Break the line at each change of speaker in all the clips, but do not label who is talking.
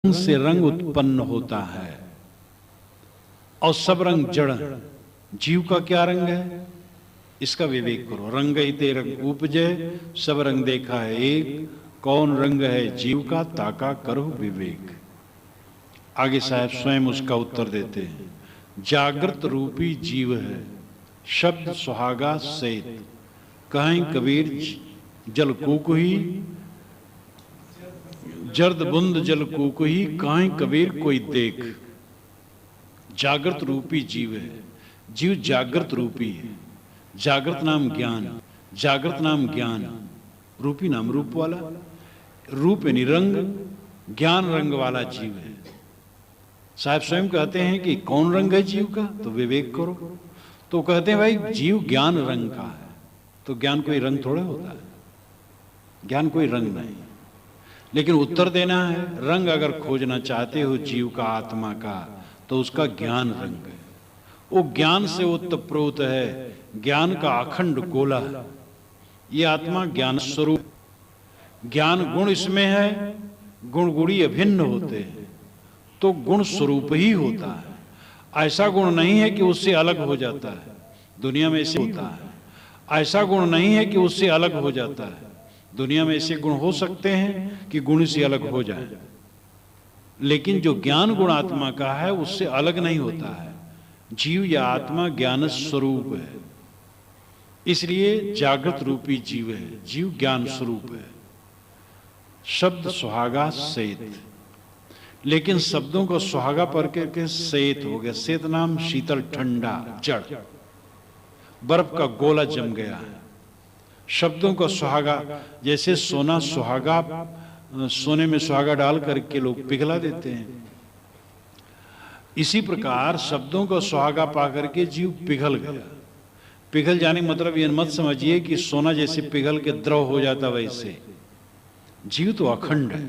से रंग उत्पन्न होता है और सब रंग जड़। जीव का क्या रंग है, इसका विवेक करो। रंग ही ते रंग उपजे, सब रंग देखा है एक, कौन रंग है जीव का, ताका करो विवेक। आगे साहब स्वयं उसका उत्तर देते हैं। जागृत रूपी जीव है, शब्द सुहागा सेत, कहीं कबीर जल कुकुही, जर्द बुंद जल कुकुही, कहीं कबीर कोई देख। जागृत रूपी जीव है, जीव जागृत रूपी है। जागृत नाम ज्ञान, जागृत नाम ज्ञान, रूपी नाम रूप वाला, रूप यानी रंग, ज्ञान रंग वाला जीव है। साहब स्वयं कहते हैं कि कौन रंग है जीव का, तो विवेक करो। तो कहते हैं भाई जीव ज्ञान रंग का है। तो ज्ञान कोई रंग थोड़ा होता है, ज्ञान कोई रंग नहीं। लेकिन उत्तर देना है, रंग अगर खोजना चाहते हो जीव का, आत्मा का, तो उसका ज्ञान रंग है। वो ज्ञान से उत्तप्रोत है, ज्ञान का अखंड गोला है। ये आत्मा ज्ञान स्वरूप, ज्ञान गुण इसमें है, गुण गुणी अभिन्न होते हैं, तो गुण स्वरूप ही होता है। ऐसा गुण नहीं है कि उससे अलग हो जाता है, दुनिया में ऐसे होता है। ऐसा गुण नहीं है कि उससे अलग हो जाता है, दुनिया में ऐसे गुण हो सकते हैं कि गुण से अलग हो जाए, लेकिन जो ज्ञान गुण आत्मा का है उससे अलग नहीं होता है। जीव या आत्मा ज्ञान स्वरूप है, इसलिए जागृत रूपी जीव है, जीव ज्ञान स्वरूप है। शब्द सुहागा सेत, लेकिन शब्दों को सुहागा पर के सेत हो गया। सेत नाम शीतल ठंडा जड़, बर्फ का गोला जम गया है। शब्दों को सुहागा, जैसे सोना सुहागा, सोने में सुहागा डाल करके लोग पिघला देते हैं, इसी प्रकार शब्दों को सुहागा पा करके जीव पिघल गया। पिघल जाने मतलब यह मत समझिए कि सोना जैसे पिघल के द्रव हो जाता वैसे। जीव तो अखंड है।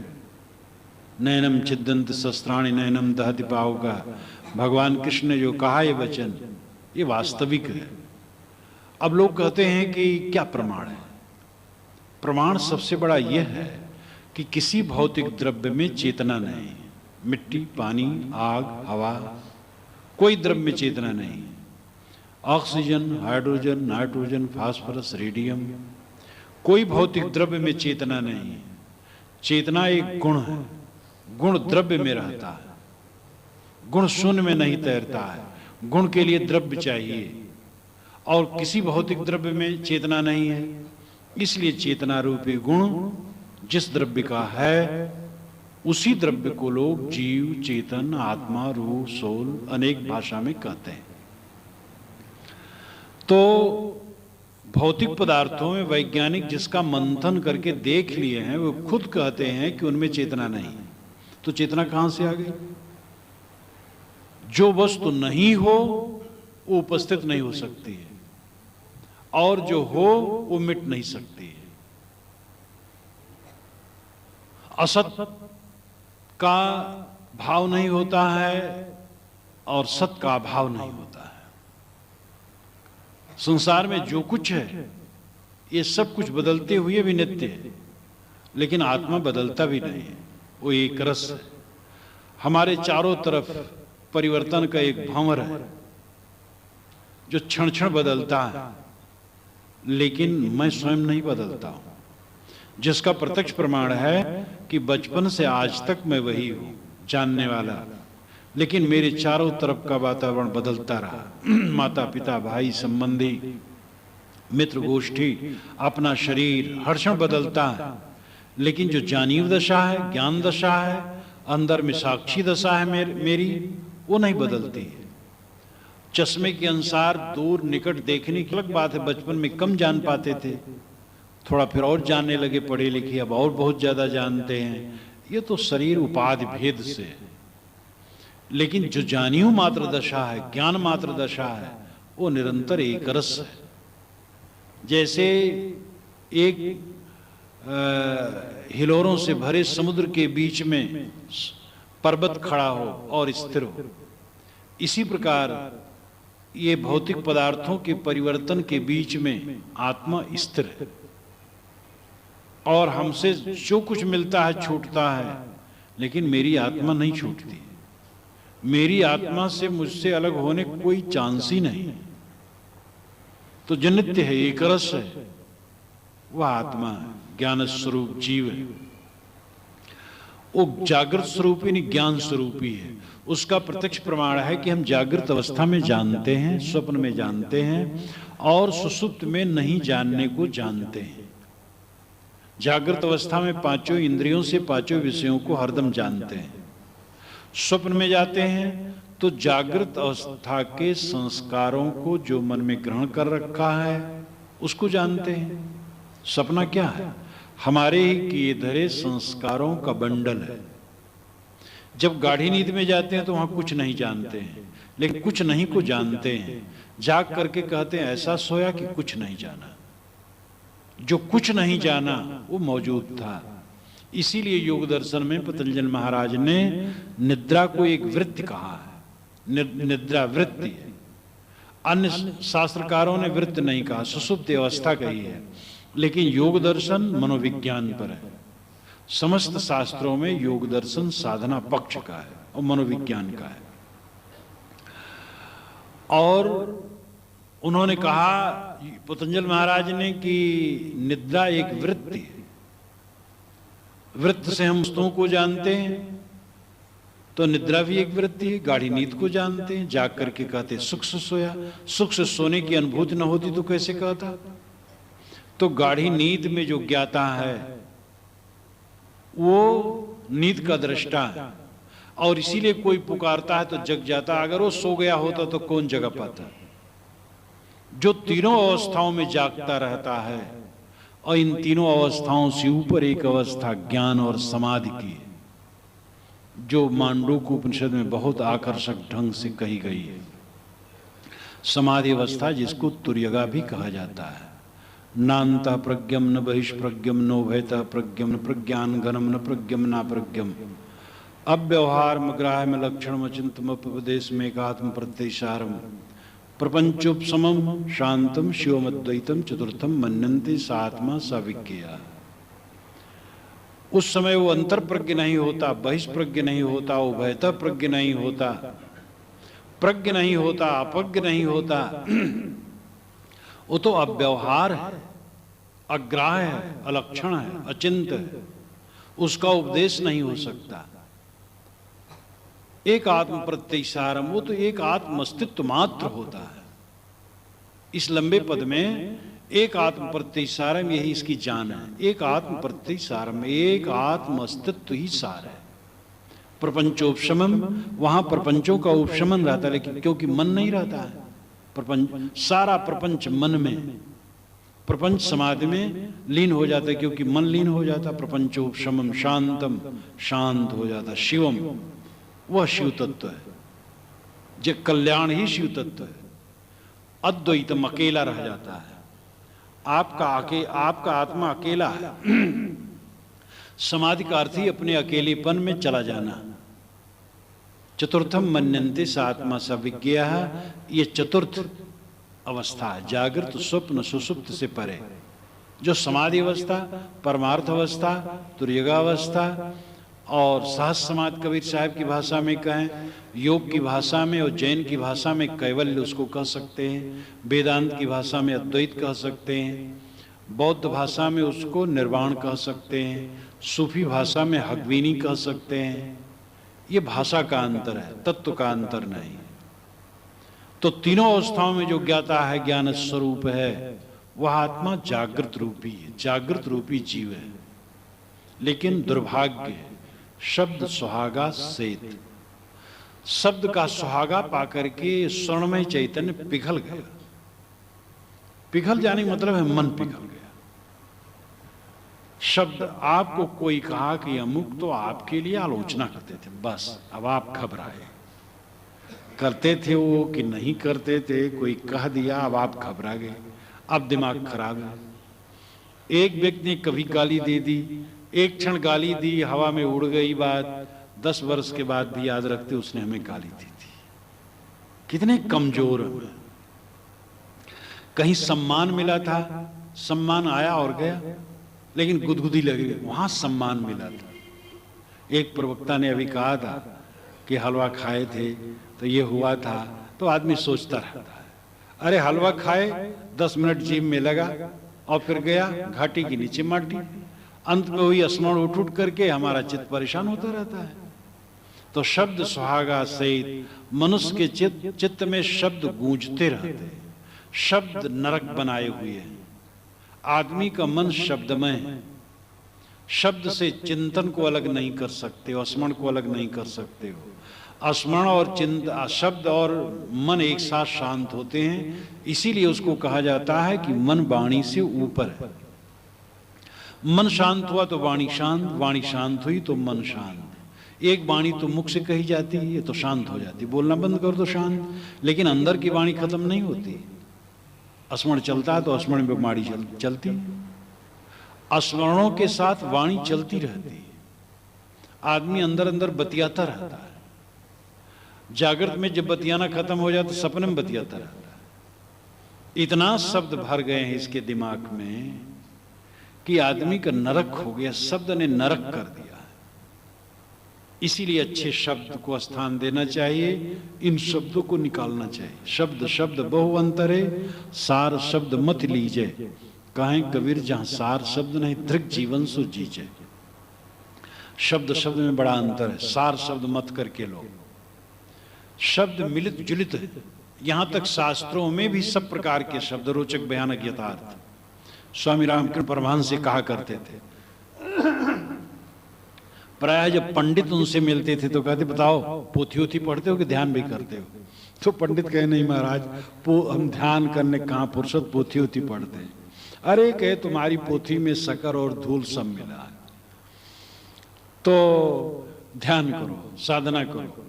नयनम छिदंत शस्त्राणि नयनम दहति पावका, भगवान कृष्ण ने जो कहा ये वचन, ये वास्तविक है। अब लोग कहते हैं कि क्या प्रमाण है। प्रमाण सबसे बड़ा यह है कि किसी भौतिक द्रव्य में चेतना नहीं। मिट्टी, पानी, आग, हवा, कोई द्रव्य में चेतना नहीं। Oxygen, hydrogen, nitrogen, phosphorus, radium, कोई भौतिक द्रव्य में चेतना नहीं। चेतना एक गुण है, गुण द्रव्य में रहता है, गुण शून्य में नहीं तैरता है। गुण के लिए द्रव्य चाहिए, और किसी भौतिक द्रव्य में चेतना नहीं है, इसलिए चेतना रूपी गुण जिस द्रव्य का है उसी द्रव्य को लोग जीव, चेतन, आत्मा, रूह, सोल अनेक भाषा में कहते हैं। तो भौतिक पदार्थों में वैज्ञानिक जिसका मंथन करके देख लिए हैं, वो खुद कहते हैं कि उनमें चेतना नहीं। तो चेतना कहां से आ गई? जो वस्तु नहीं हो वो उपस्थित नहीं हो सकती है, और जो हो वो मिट नहीं सकती है। असत का भाव नहीं होता है और सत का भाव नहीं होता है। संसार में जो कुछ है ये सब कुछ बदलते हुए भी नित्य है, लेकिन आत्मा बदलता भी नहीं है, वो एक रस है। हमारे चारों तरफ परिवर्तन का एक भंवर है जो क्षण क्षण बदलता है, लेकिन मैं स्वयं नहीं बदलता हूं, जिसका प्रत्यक्ष प्रमाण है कि बचपन से आज तक मैं वही हूं, जानने वाला, लेकिन मेरे चारों तरफ का वातावरण बदलता रहा। माता पिता, भाई, संबंधी, मित्र गोष्ठी, अपना शरीर हर क्षण बदलता है, लेकिन जो जानीव दशा है, ज्ञान दशा है, अंदर में साक्षी दशा है मेरी, वो नहीं बदलती है। चश्मे के अनुसार दूर निकट देखने की अलग बात है, बचपन में कम जान पाते थे, थोड़ा फिर और जानने लगे, पढ़े लिखे, अब और बहुत ज्यादा जानते हैं। ये तो शरीर उपाधि भेद से है, लेकिन जो जानियो मात्र दशा है, ज्ञान मात्र दशा है, वो निरंतर एक रस है। जैसे एक हिलोरों से भरे समुद्र के बीच में पर्वत खड़ा हो और स्थिर हो, इसी प्रकार ये भौतिक पदार्थों के परिवर्तन के बीच में आत्मा स्थिर है, और हमसे जो कुछ मिलता है छूटता है, लेकिन मेरी आत्मा नहीं छूटती है। मेरी आत्मा से मुझसे अलग होने कोई चांस ही नहीं। तो जो नित्य है, एक रस है, वह आत्मा है, ज्ञान स्वरूप जीव है। वो जागृत स्वरूप ही नहीं, ज्ञान स्वरूप ही है। उसका प्रत्यक्ष प्रमाण है कि हम जागृत अवस्था में जानते हैं, स्वप्न में जानते हैं, और सुषुप्त में नहीं जानने को जानते हैं। जागृत अवस्था में पांचों इंद्रियों से पांचों विषयों को हरदम जानते हैं। स्वप्न में जाते हैं तो जागृत अवस्था के संस्कारों को जो मन में ग्रहण कर रखा है उसको जानते हैं। सपना क्या है? हमारे ही किए धरे संस्कारों का बंडल है। जब गाढ़ी नींद में जाते हैं तो वहां कुछ नहीं जानते हैं, लेकिन कुछ नहीं को जानते हैं। जाग करके कहते हैं ऐसा सोया कि कुछ नहीं जाना। जो कुछ नहीं जाना वो मौजूद था। इसीलिए योग दर्शन में पतंजलि महाराज ने निद्रा को एक वृत्ति कहा है। निद्रा वृत्ति है। अन्य शास्त्रकारों ने वृत्ति नहीं कहा, सुषुप्त अवस्था कही है। लेकिन योग दर्शन मनोविज्ञान पर है। समस्त शास्त्रों में योग दर्शन साधना पक्ष का है और मनोविज्ञान का है। और उन्होंने कहा, पतंजलि महाराज ने, कि निद्रा एक वृत्ति है। वृत्त से हम वस्तुओं को जानते हैं, तो निद्रा भी एक वृत्ति है। गाढ़ी नींद को जानते हैं, जाग करके कहते सुख से सोया। सुख से सोने की अनुभूति न होती तो कैसे कहता? तो गाढ़ी नींद में जो ज्ञाता है वो नींद का दृष्टा है, और इसीलिए कोई पुकारता है तो जग जाता। अगर वो सो गया होता तो कौन जगा पाता? जो तीनों अवस्थाओं में जागता रहता है, और इन तीनों अवस्थाओं से ऊपर एक अवस्था ज्ञान और समाधि की है, जो मांडूक्य उपनिषद में बहुत आकर्षक ढंग से कही गई है। समाधि अवस्था जिसको तुर्यगा भी कहा जाता है। नान्तः प्रज्ञम न बहिष्प्रज्ञम नो भयतः प्रज्ञम न प्रज्ञान घनम न प्रज्ञम ना प्रज्ञम अव्यवहार ग्राह्य में लक्षण अचिंतम उपदेश में एकात्म प्रत्ययसारम प्रपंचोपशमम शांतम शिवमद्वैतम चतुर्थम मन्यन्ते सात्मा सविज्ञेया। उस समय वो अंतर प्रज्ञ नहीं होता, बहिष्प्रज्ञ नहीं होता, उभयतः प्रज्ञ नहीं होता, प्रज्ञ नहीं होता, अपज्ञ नहीं होता। वो तो अव्यवहार है, अग्राह्य है, अलक्षण है, अचिंत है। उसका उपदेश नहीं हो सकता। एक आत्म प्रत्ययसारम, वो तो एक आत्म अस्तित्व मात्र होता है। इस लंबे पद में एक आत्म प्रत्ययसारम, यही इसकी जान है। एक आत्म प्रत्ययसारम, एक आत्म अस्तित्व ही सार है। प्रपंचोपशमम, वहां प्रपंचों का उपशमन रहता है, लेकिन क्योंकि मन नहीं रहता है। प्रपंच, सारा प्रपंच मन में, प्रपंच समाधि में लीन हो जाता है, क्योंकि मन लीन हो जाता। प्रपंचोपशमम शांतम, शांत हो जाता। शिवम, वह शिव तत्व है। जो कल्याण ही शिव तत्व है। अद्वैतम, अकेला रह जाता है। आपका आत्मा अकेला है। समाधि का अर्थ ही अपने अकेलेपन में चला जाना। चतुर्थम मन्यन्ते स आत्मा स विज्ञेया, ये चतुर्थ अवस्था है। जागृत, स्वप्न, सुषुप्त से परे जो समाधि अवस्था, परमार्थ अवस्था, तुर्यगावस्था और सहज समाधि, कबीर साहब की भाषा में कहें, योग की भाषा में और जैन की भाषा में कैवल्य उसको कह सकते हैं, वेदांत की भाषा में अद्वैत कह सकते हैं, बौद्ध भाषा में उसको निर्वाण कह सकते हैं, सूफी भाषा में हकवीनी कह सकते हैं। ये भाषा का अंतर है, तत्व का अंतर नहीं। तो तीनों अवस्थाओं में जो ज्ञाता है, ज्ञान स्वरूप है, वह आत्मा जागृत रूपी है, जागृत रूपी जीव है। लेकिन दुर्भाग्य, शब्द सुहागा सेत, शब्द का सुहागा पाकर के स्वर्णमय चैतन्य पिघल गया। पिघल जाने का मतलब है मन पिघल गया। शब्द, आपको कोई कहा कि अमुक, तो आपके लिए आलोचना करते थे, बस अब आप घबराए। करते थे वो कि नहीं करते थे, कोई कह दिया, अब आप घबरा गए, अब दिमाग खराब है। एक व्यक्ति ने कभी गाली दे दी, एक क्षण गाली दी, हवा में उड़ गई बात, 10 वर्ष के बाद भी याद रखते उसने हमें गाली दी थी। कितने कमजोर हैं। कहीं सम्मान मिला था, सम्मान आया और गया, लेकिन गुदगुदी लगी, वहां सम्मान मिला था। एक प्रवक्ता ने अभी कहा था कि हलवा खाए थे तो ये हुआ था, तो आदमी सोचता रहता है, अरे हलवा खाए 10 मिनट जीभ में लगा और फिर गया घाटी के नीचे माटी, अंत में वही स्मरण उठ उठ करके हमारा चित्त परेशान होता रहता है। तो शब्द सुहागा सहित मनुष्य के चित्त में शब्द गूंजते रहते हैं, शब्द नरक बनाए हुए हैं। आदमी का मन शब्दमय है, शब्द से चिंतन को अलग नहीं कर सकते हो, स्मरण को अलग नहीं कर सकते हो। स्मरण और शब्द और मन एक साथ शांत होते हैं, इसीलिए उसको कहा जाता है कि मन वाणी से ऊपर है। मन शांत हुआ तो वाणी शांत, वाणी शांत हुई तो मन शांत। एक वाणी तो मुख से कही जाती है, ये तो शांत हो जाती, बोलना बंद कर दो शांत, लेकिन अंदर की वाणी खत्म नहीं होती। स्मरण चलता है तो स्मरण में वाणी चलती है, स्मरणों के साथ वाणी चलती रहती है। आदमी अंदर अंदर बतियाता रहता है, जागृत में जब बतियाना खत्म हो जाए तो सपने में बतियाता रहता है। इतना शब्द भर गए हैं इसके दिमाग में कि आदमी का नरक हो गया, शब्द ने नरक कर दिया। इसीलिए अच्छे शब्द को स्थान देना चाहिए, इन शब्दों को निकालना चाहिए। शब्द शब्द बहु अंतरे, सार शब्द मत लीजे, कहें कबीर जहां सार शब्द नहीं दृक जीवन सो जीजे। शब्द शब्द में बड़ा अंतर है, सार शब्द मत करके लो। शब्द मिलित जुलित है, यहां तक शास्त्रों में भी सब प्रकार के शब्द, रोचक भयानक यथार्थ। स्वामी रामकृष्ण परमहंस से कहा करते थे, प्राय जब पंडित उनसे मिलते थे तो कहते बताओ पोथी वोथी पढ़ते हो कि ध्यान भी करते हो? तो पंडित कहे नहीं महाराज, हम ध्यान करने कहाँ फुर्सत, पोथी वोथी पढ़ते हैं। अरे कहे तुम्हारी पोथी में शक्कर और धूल सब मिला है, तो ध्यान करो, साधना करो।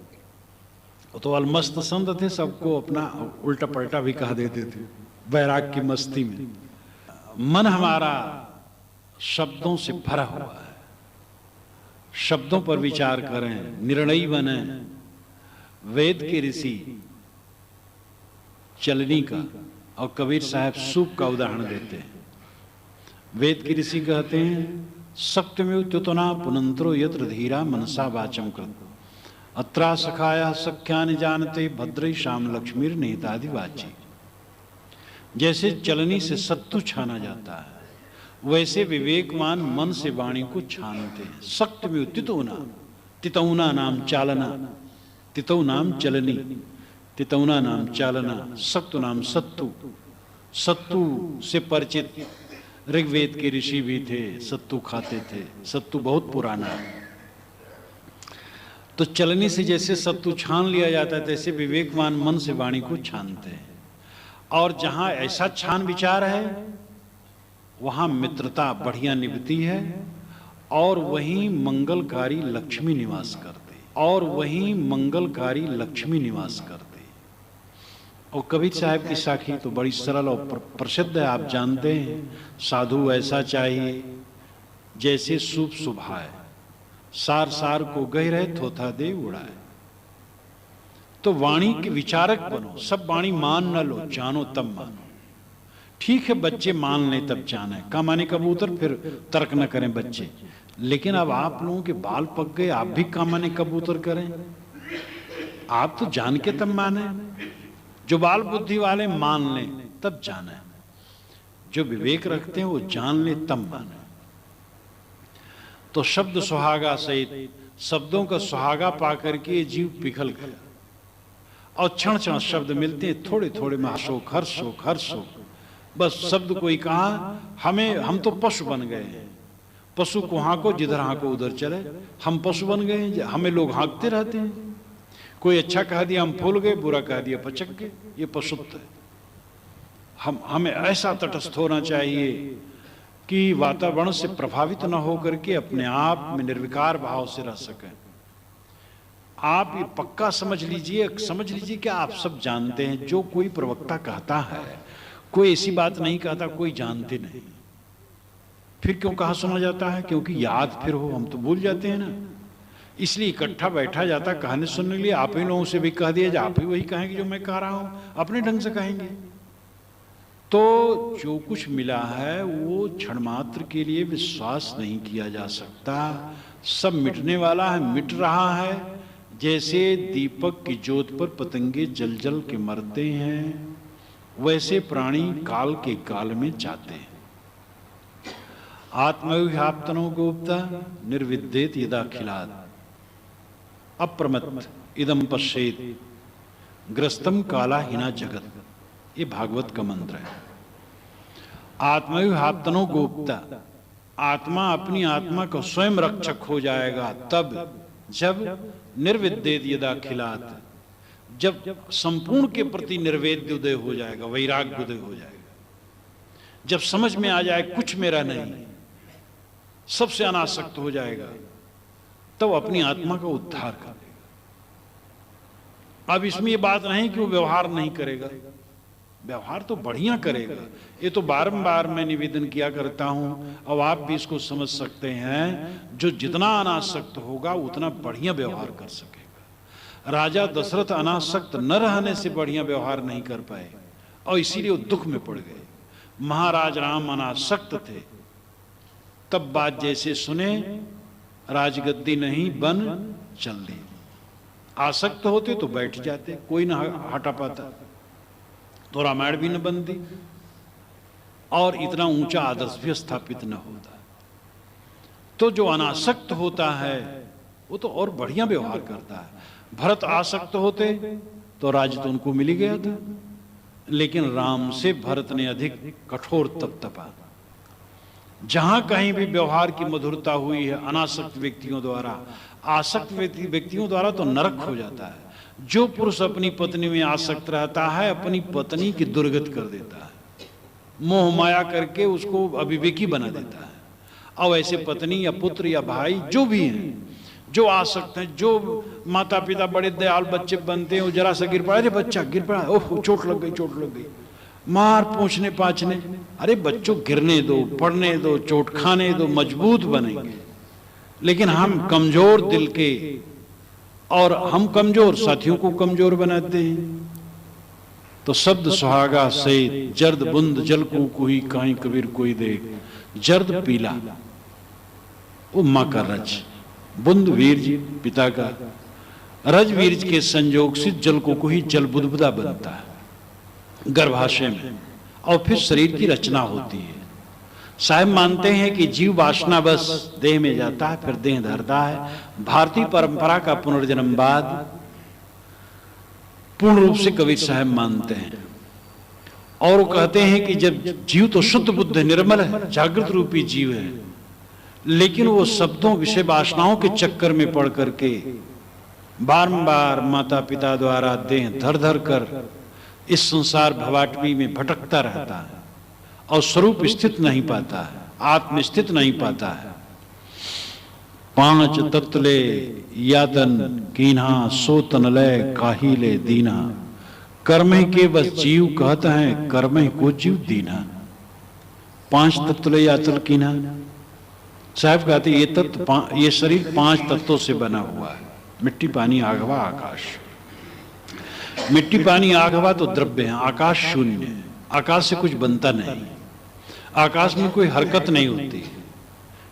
तो अलमस्त संत थे, सबको अपना उल्टा पलटा भी कहा देते थे बैराग की मस्ती में। मन हमारा शब्दों से भरा हुआ है, शब्दों पर विचार करें, निर्णयी बने। वेद के ऋषि चलनी का और कबीर साहब सूप का उदाहरण देते हैं। वेद के ऋषि कहते हैं सत्यमेव त्युतना पुनंत्रो यत्र धीरा मनसा वाचम कृत अत्रा सखाया सख्यानि जानते भद्रई श्याम लक्ष्मीर नेतादि वाची। जैसे चलनी से सत्तू छाना जाता है, वैसे विवेकमान मन से वाणी को छानते हैं। सक्त में तितौना, तितौना नाम चालना, तितौ नाम चलनी, तितौना नाम चालना, सत्तु नाम सत्तू। सत्तू से परिचित ऋग्वेद के ऋषि भी थे, सत्तू खाते थे। सत्तू बहुत पुराना है। तो चलनी से जैसे सत्तू छान लिया जाता है, तैसे विवेकमान मन से वाणी को छानते हैं। और जहां ऐसा छान विचार है वहां मित्रता बढ़िया निभती है, और वहीं मंगलकारी लक्ष्मी निवास करते, और वहीं मंगलकारी लक्ष्मी निवास करते। और कबीर साहब की साखी तो बड़ी सरल और प्रसिद्ध है, आप जानते हैं, साधु ऐसा चाहिए जैसे सूप सुभाए, सार सार को गह रहे थोथा दे उड़ाए। तो वाणी के विचारक बनो, सब वाणी मान न लो, जानो तब मानो। ठीक है बच्चे मान लें तब जाने, का माने कबूतर, फिर तर्क न करें बच्चे। लेकिन अब आप लोगों के बाल पक गए, आप भी का माने कबूतर करें? आप तो जान के तब माने। जो बाल बुद्धि वाले मान लें तब जाने, जो विवेक रखते हैं वो जान ले तब माने। तो शब्द सुहागा सहित शब्दों का सुहागा पाकर के जीव पिघल गया, और क्षण क्षण शब्द मिलते हैं, थोड़े थोड़े में हर्षोक हर्षोक हर्षोक। बस शब्द कोई कहा, हम तो पशु बन गए हैं। पशु को हाँको, जिधर हाँको उधर चले। हम पशु बन गए हैं, हमें लोग हाँकते रहते हैं। कोई अच्छा कह दिया हम फूल गए, बुरा कह दिया पचक गए। ये पशुत्व है। हमें ऐसा तटस्थ होना चाहिए कि वातावरण से प्रभावित न होकर के अपने आप में निर्विकार भाव से रह सकें। आप ये पक्का समझ लीजिए कि आप सब जानते हैं, जो कोई प्रवक्ता कहता है, कोई ऐसी बात नहीं कहता कोई जानते नहीं। फिर क्यों कहा सुना जाता है? क्योंकि याद फिर हो, हम तो भूल जाते हैं ना। इसलिए इकट्ठा बैठा जाता कहानी सुनने के लिए। आप ही लोगों से भी कह दिया जाए, आप ही वही कहेंगे जो मैं कह रहा हूं, अपने ढंग से कहेंगे। तो जो कुछ मिला है वो क्षण मात्र के लिए विश्वास नहीं किया जा सकता। सब मिटने वाला है, मिट रहा है। जैसे दीपक की ज्योत पर पतंगे जल जल के मरते हैं, वैसे प्राणी काल के काल में जाते हैं। आत्मविहाप्तनो गोप्ता निर्विद्येत यदाखिलात् अप्रमत्त इदम पश्येत ग्रस्तम काला हिना जगत। ये भागवत का मंत्र है। आत्मविहाप्तनो गोप्ता, आत्मा अपनी आत्मा का स्वयं रक्षक हो जाएगा तब जब निर्विद्येत यदाखिलात्, जब संपूर्ण के प्रति निर्वेद्य उदय हो जाएगा, वैराग्य उदय हो जाएगा, जब समझ में आ जाए कुछ मेरा नहीं, सबसे अनासक्त हो जाएगा, तब अपनी आत्मा का उद्धार करेगा। अब इसमें ये बात नहीं कि वो व्यवहार नहीं करेगा, व्यवहार तो बढ़िया करेगा। ये तो बारंबार मैं निवेदन किया करता हूं, अब आप भी इसको समझ सकते हैं। जो जितना अनासक्त होगा उतना बढ़िया व्यवहार कर सकेगा। राजा दशरथ अनासक्त न रहने से बढ़िया व्यवहार नहीं कर पाए और इसीलिए वो दुख में पड़ गए। महाराज राम अनासक्त थे, तब बात जैसे सुने राजगद्दी नहीं बन चल ली। आसक्त होते तो बैठ जाते, कोई ना हटा पाता, तो रामायण भी न बनती और इतना ऊंचा आदर्श भी स्थापित न होता। तो जो अनासक्त होता है वो तो और बढ़िया व्यवहार करता है। भरत आसक्त होते तो राज्य तो उनको मिल ही गया था, लेकिन राम से भरत ने अधिक कठोर तप तपा। जहां कहीं भी व्यवहार की मधुरता हुई है अनासक्त व्यक्तियों द्वारा, आसक्त व्यक्तियों द्वारा तो नरक हो जाता है। जो पुरुष अपनी पत्नी में आसक्त रहता है अपनी पत्नी की दुर्गति कर देता है, मोह माया करके उसको अविवेकी बना देता है। और ऐसे पत्नी या पुत्र या भाई जो भी हैं, जो आसक्त हैं, जो माता पिता बड़े दयाल बच्चे बनते हैं, वो जरा सा गिर पड़ा, अरे बच्चा गिर पड़ा, ओह चोट लग गई, चोट लग गई, मार पूछने पाछने। अरे बच्चों गिरने दो, पढ़ने दो, चोट खाने दो, मजबूत बनेंगे। लेकिन हम कमजोर दिल के और हम कमजोर साथियों को कमजोर बनाते हैं। तो शब्द सुहागा से जर्द बुंद जल को कोई काई कबीर कोई देख, जर्द पीला वो माँ का रज, बुंद वीरज पिता का, रज वीरज के संयोग से जल को कोई जल बुदबुदा बनता है गर्भाशय में, और फिर शरीर की रचना होती है। साहब मानते हैं कि जीव वासना बस देह में जाता है, फिर देह धरता है। भारतीय परंपरा का पुनर्जन्म बाद पूर्ण रूप से कबीर साहब मानते हैं, और वो कहते हैं कि जब जीव तो शुद्ध बुद्ध निर्मल है, जागृत रूपी जीव है, लेकिन वो शब्दों विषय वासनाओं के चक्कर में पड़ करके बारंबार माता पिता द्वारा देह धर धर कर इस संसार भवाटवी में भटकता रहता है और स्वरूप स्थित नहीं पाता है, आत्म स्थित नहीं पाता है। पांच तत्ले यातन कीन्हा सोतन लय काहिले दीना, कर्म के बस जीव कहते हैं कर्म को जीव दीना। पांच तत्ले यातन कीन्हा, साहब कहते ये तत्व, ये शरीर पांच तत्वों से बना हुआ है, मिट्टी पानी आग हवा आकाश। मिट्टी पानी आग हवा तो द्रव्य है, आकाश शून्य है, आकाश से कुछ बनता नहीं, आकाश में कोई हरकत नहीं होती,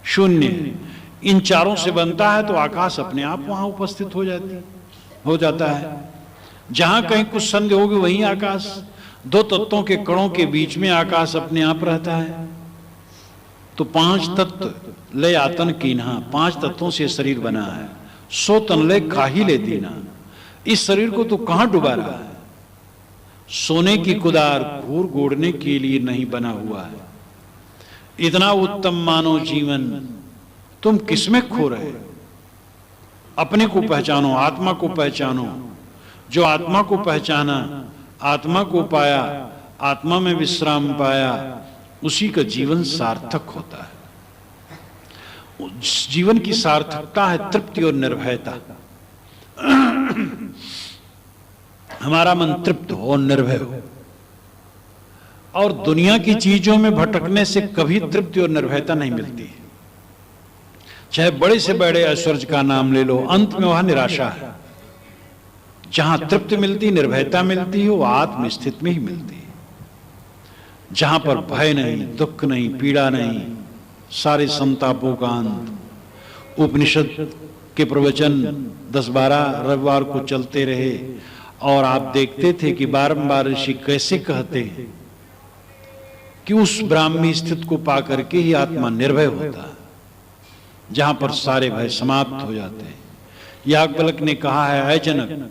शून्य है। इन चारों से बनता है तो आकाश अपने आप वहां उपस्थित हो जाता है। जहां कहीं कुछ संदेह होगी वहीं आकाश, दो तत्वों के कणों के बीच में आकाश अपने आप रहता है। तो पांच तत्व लय आतन कीन्हा, पांच तत्वों से शरीर बना है। सो तन लय काहिले दीना, इस शरीर को तो कहां डुबा रहा है? सोने की कुदार घूर गोड़ने के लिए नहीं बना हुआ है। इतना उत्तम मानव जीवन तुम किसमें खो रहे? अपने को पहचानो, आत्मा को पहचानो। जो आत्मा को पहचाना, आत्मा को पाया, आत्मा में विश्राम पाया, उसी का जीवन सार्थक होता है। जीवन की सार्थकता है तृप्ति और निर्भयता। हमारा मन तृप्त हो और निर्भय हो, और दुनिया की चीजों में भटकने से कभी तृप्ति और निर्भयता नहीं मिलती है। चाहे बड़े से बड़े ऐश्वर्य का नाम ले लो, अंत में वह निराशा है। जहां तृप्ति मिलती, निर्भयता मिलती है, वो आत्म स्थिति में ही मिलती है। जहां पर भय नहीं, दुख नहीं, पीड़ा नहीं, सारे संतापों का अंत, उपनिषद के प्रवचन 10-12 रविवार को चलते रहे और आप देखते थे कि बारंबार ऋषि कैसे कहते हैं कि उस ब्राह्मी स्थिति को पाकर के ही आत्मा निर्भय होता है, जहां पर सारे भय समाप्त हो जाते हैं। याज्ञवल्क्य ने कहा है, अय जनक,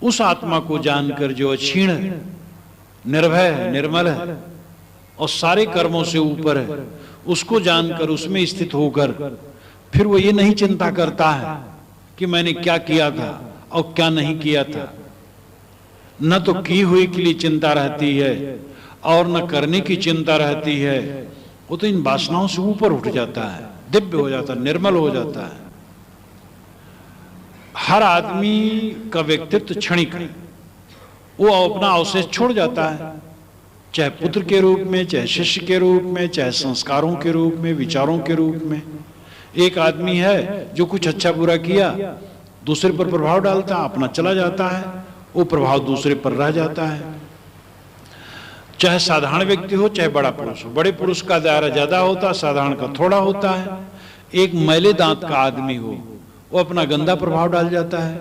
उस आत्मा को जानकर जो अक्षीण है, निर्भय है, निर्मल है और सारे कर्मों से ऊपर है, उसको जानकर उसमें स्थित होकर फिर वो ये नहीं चिंता करता है कि मैंने क्या किया था और क्या नहीं किया था। न तो की हुई के लिए चिंता रहती है और न करने की चिंता रहती है। वो तो इन वासनाओं से ऊपर उठ जाता है, दिव्य हो जाता है, निर्मल हो जाता है। हर आदमी का व्यक्तित्व क्षणिक है, वो अपना अवशेष छोड़ जाता है, चाहे पुत्र के रूप में, चाहे शिष्य के रूप में, चाहे संस्कारों के रूप में, विचारों के रूप में। एक आदमी है जो कुछ अच्छा बुरा किया, दूसरे पर प्रभाव डालता, अपना चला जाता है, वो प्रभाव दूसरे पर रह जाता है। चाहे साधारण व्यक्ति हो, चाहे बड़ा पुरुष हो, बड़े पुरुष का दायरा ज्यादा होता है, साधारण का थोड़ा होता है। एक मैले दांत का आदमी हो, वो अपना गंदा प्रभाव डाल जाता है,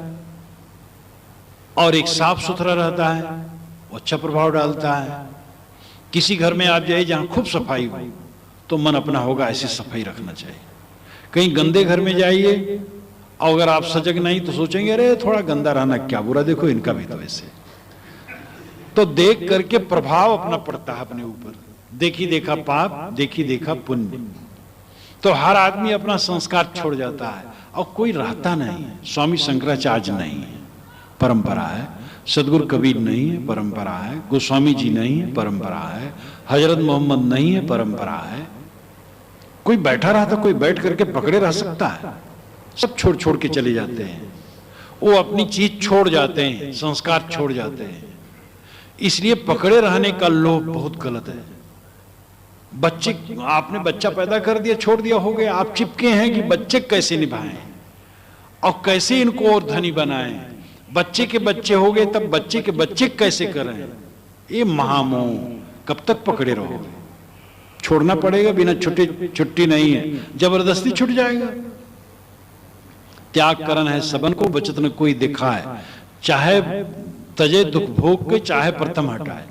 और एक साफ सुथरा रहता है, वो अच्छा प्रभाव डालता है। किसी घर में आप जाइए जहां खूब सफाई हो, तो मन अपना होगा ऐसी सफाई रखना चाहिए। कहीं गंदे घर में जाइए और अगर आप सजग नहीं तो सोचेंगे अरे थोड़ा गंदा रहना क्या बुरा, देखो इनका भी तो ऐसे। तो देख करके प्रभाव अपना पड़ता है अपने ऊपर, देखी देखा पाप, देखी देखा पुण्य। तो हर आदमी अपना संस्कार छोड़ जाता है और कोई रहता नहीं है। स्वामी शंकराचार्य नहीं है, परंपरा है। सदगुरु कबीर नहीं है, परंपरा है। गोस्वामी जी नहीं है, परंपरा है। हजरत मोहम्मद नहीं है, परंपरा है। कोई बैठा रहा था, कोई बैठ करके पकड़े रह सकता है? सब छोड़ छोड़ के चले जाते हैं, वो अपनी चीज छोड़ जाते हैं, संस्कार छोड़ जाते हैं। इसलिए पकड़े रहने का लोभ बहुत गलत है। बच्चे, आपने बच्चा पैदा कर दिया, छोड़ दिया, हो गया। आप चिपके हैं कि बच्चे कैसे निभाएं और कैसे इनको और धनी बनाएं। बच्चे के बच्चे हो गए, तब बच्चे के बच्चे कैसे करें? ये महामोह कब तक पकड़े रहोगे? छोड़ना पड़ेगा, बिना छुट्टी नहीं है, जबरदस्ती छूट जाएगा। त्याग करन है सबन को, बचत न कोई दिखाए। चाहे तजे दुख भोग के, चाहे प्रथम हटाए।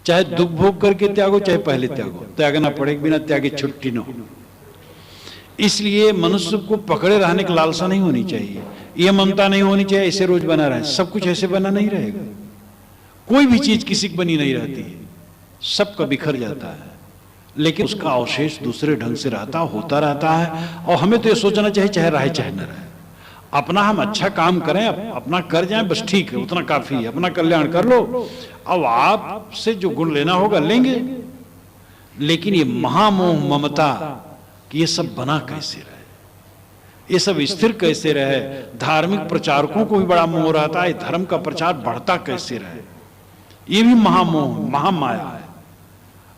चाहे दुख भोग करके त्यागो, चाहे पहले त्यागो, त्यागना पड़ेगा, बिना त्यागे छुट्टी न हो। इसलिए मनुष्य को पकड़े रहने की लालसा नहीं होनी चाहिए, ये ममता नहीं होनी चाहिए ऐसे रोज बना रहे। सब कुछ ऐसे बना नहीं रहेगा, कोई भी चीज किसी की बनी नहीं रहती है, सबका बिखर जाता है, लेकिन उसका अवशेष दूसरे ढंग से रहता, होता रहता है। और हमें तो ये सोचना चाहिए चाहे रहे चाहे न रहे, अपना हम अच्छा काम करें, अपना कर जाएं, बस ठीक है, उतना काफी है। अपना कल्याण कर लो, अब आपसे जो गुण लेना होगा लेंगे। लेकिन ये महामोह ममता कि ये सब बना कैसे रहे, ये सब स्थिर कैसे रहे। धार्मिक प्रचारकों को भी बड़ा मोह रहता है, धर्म का प्रचार बढ़ता कैसे रहे, ये भी महामोह, महामाया है।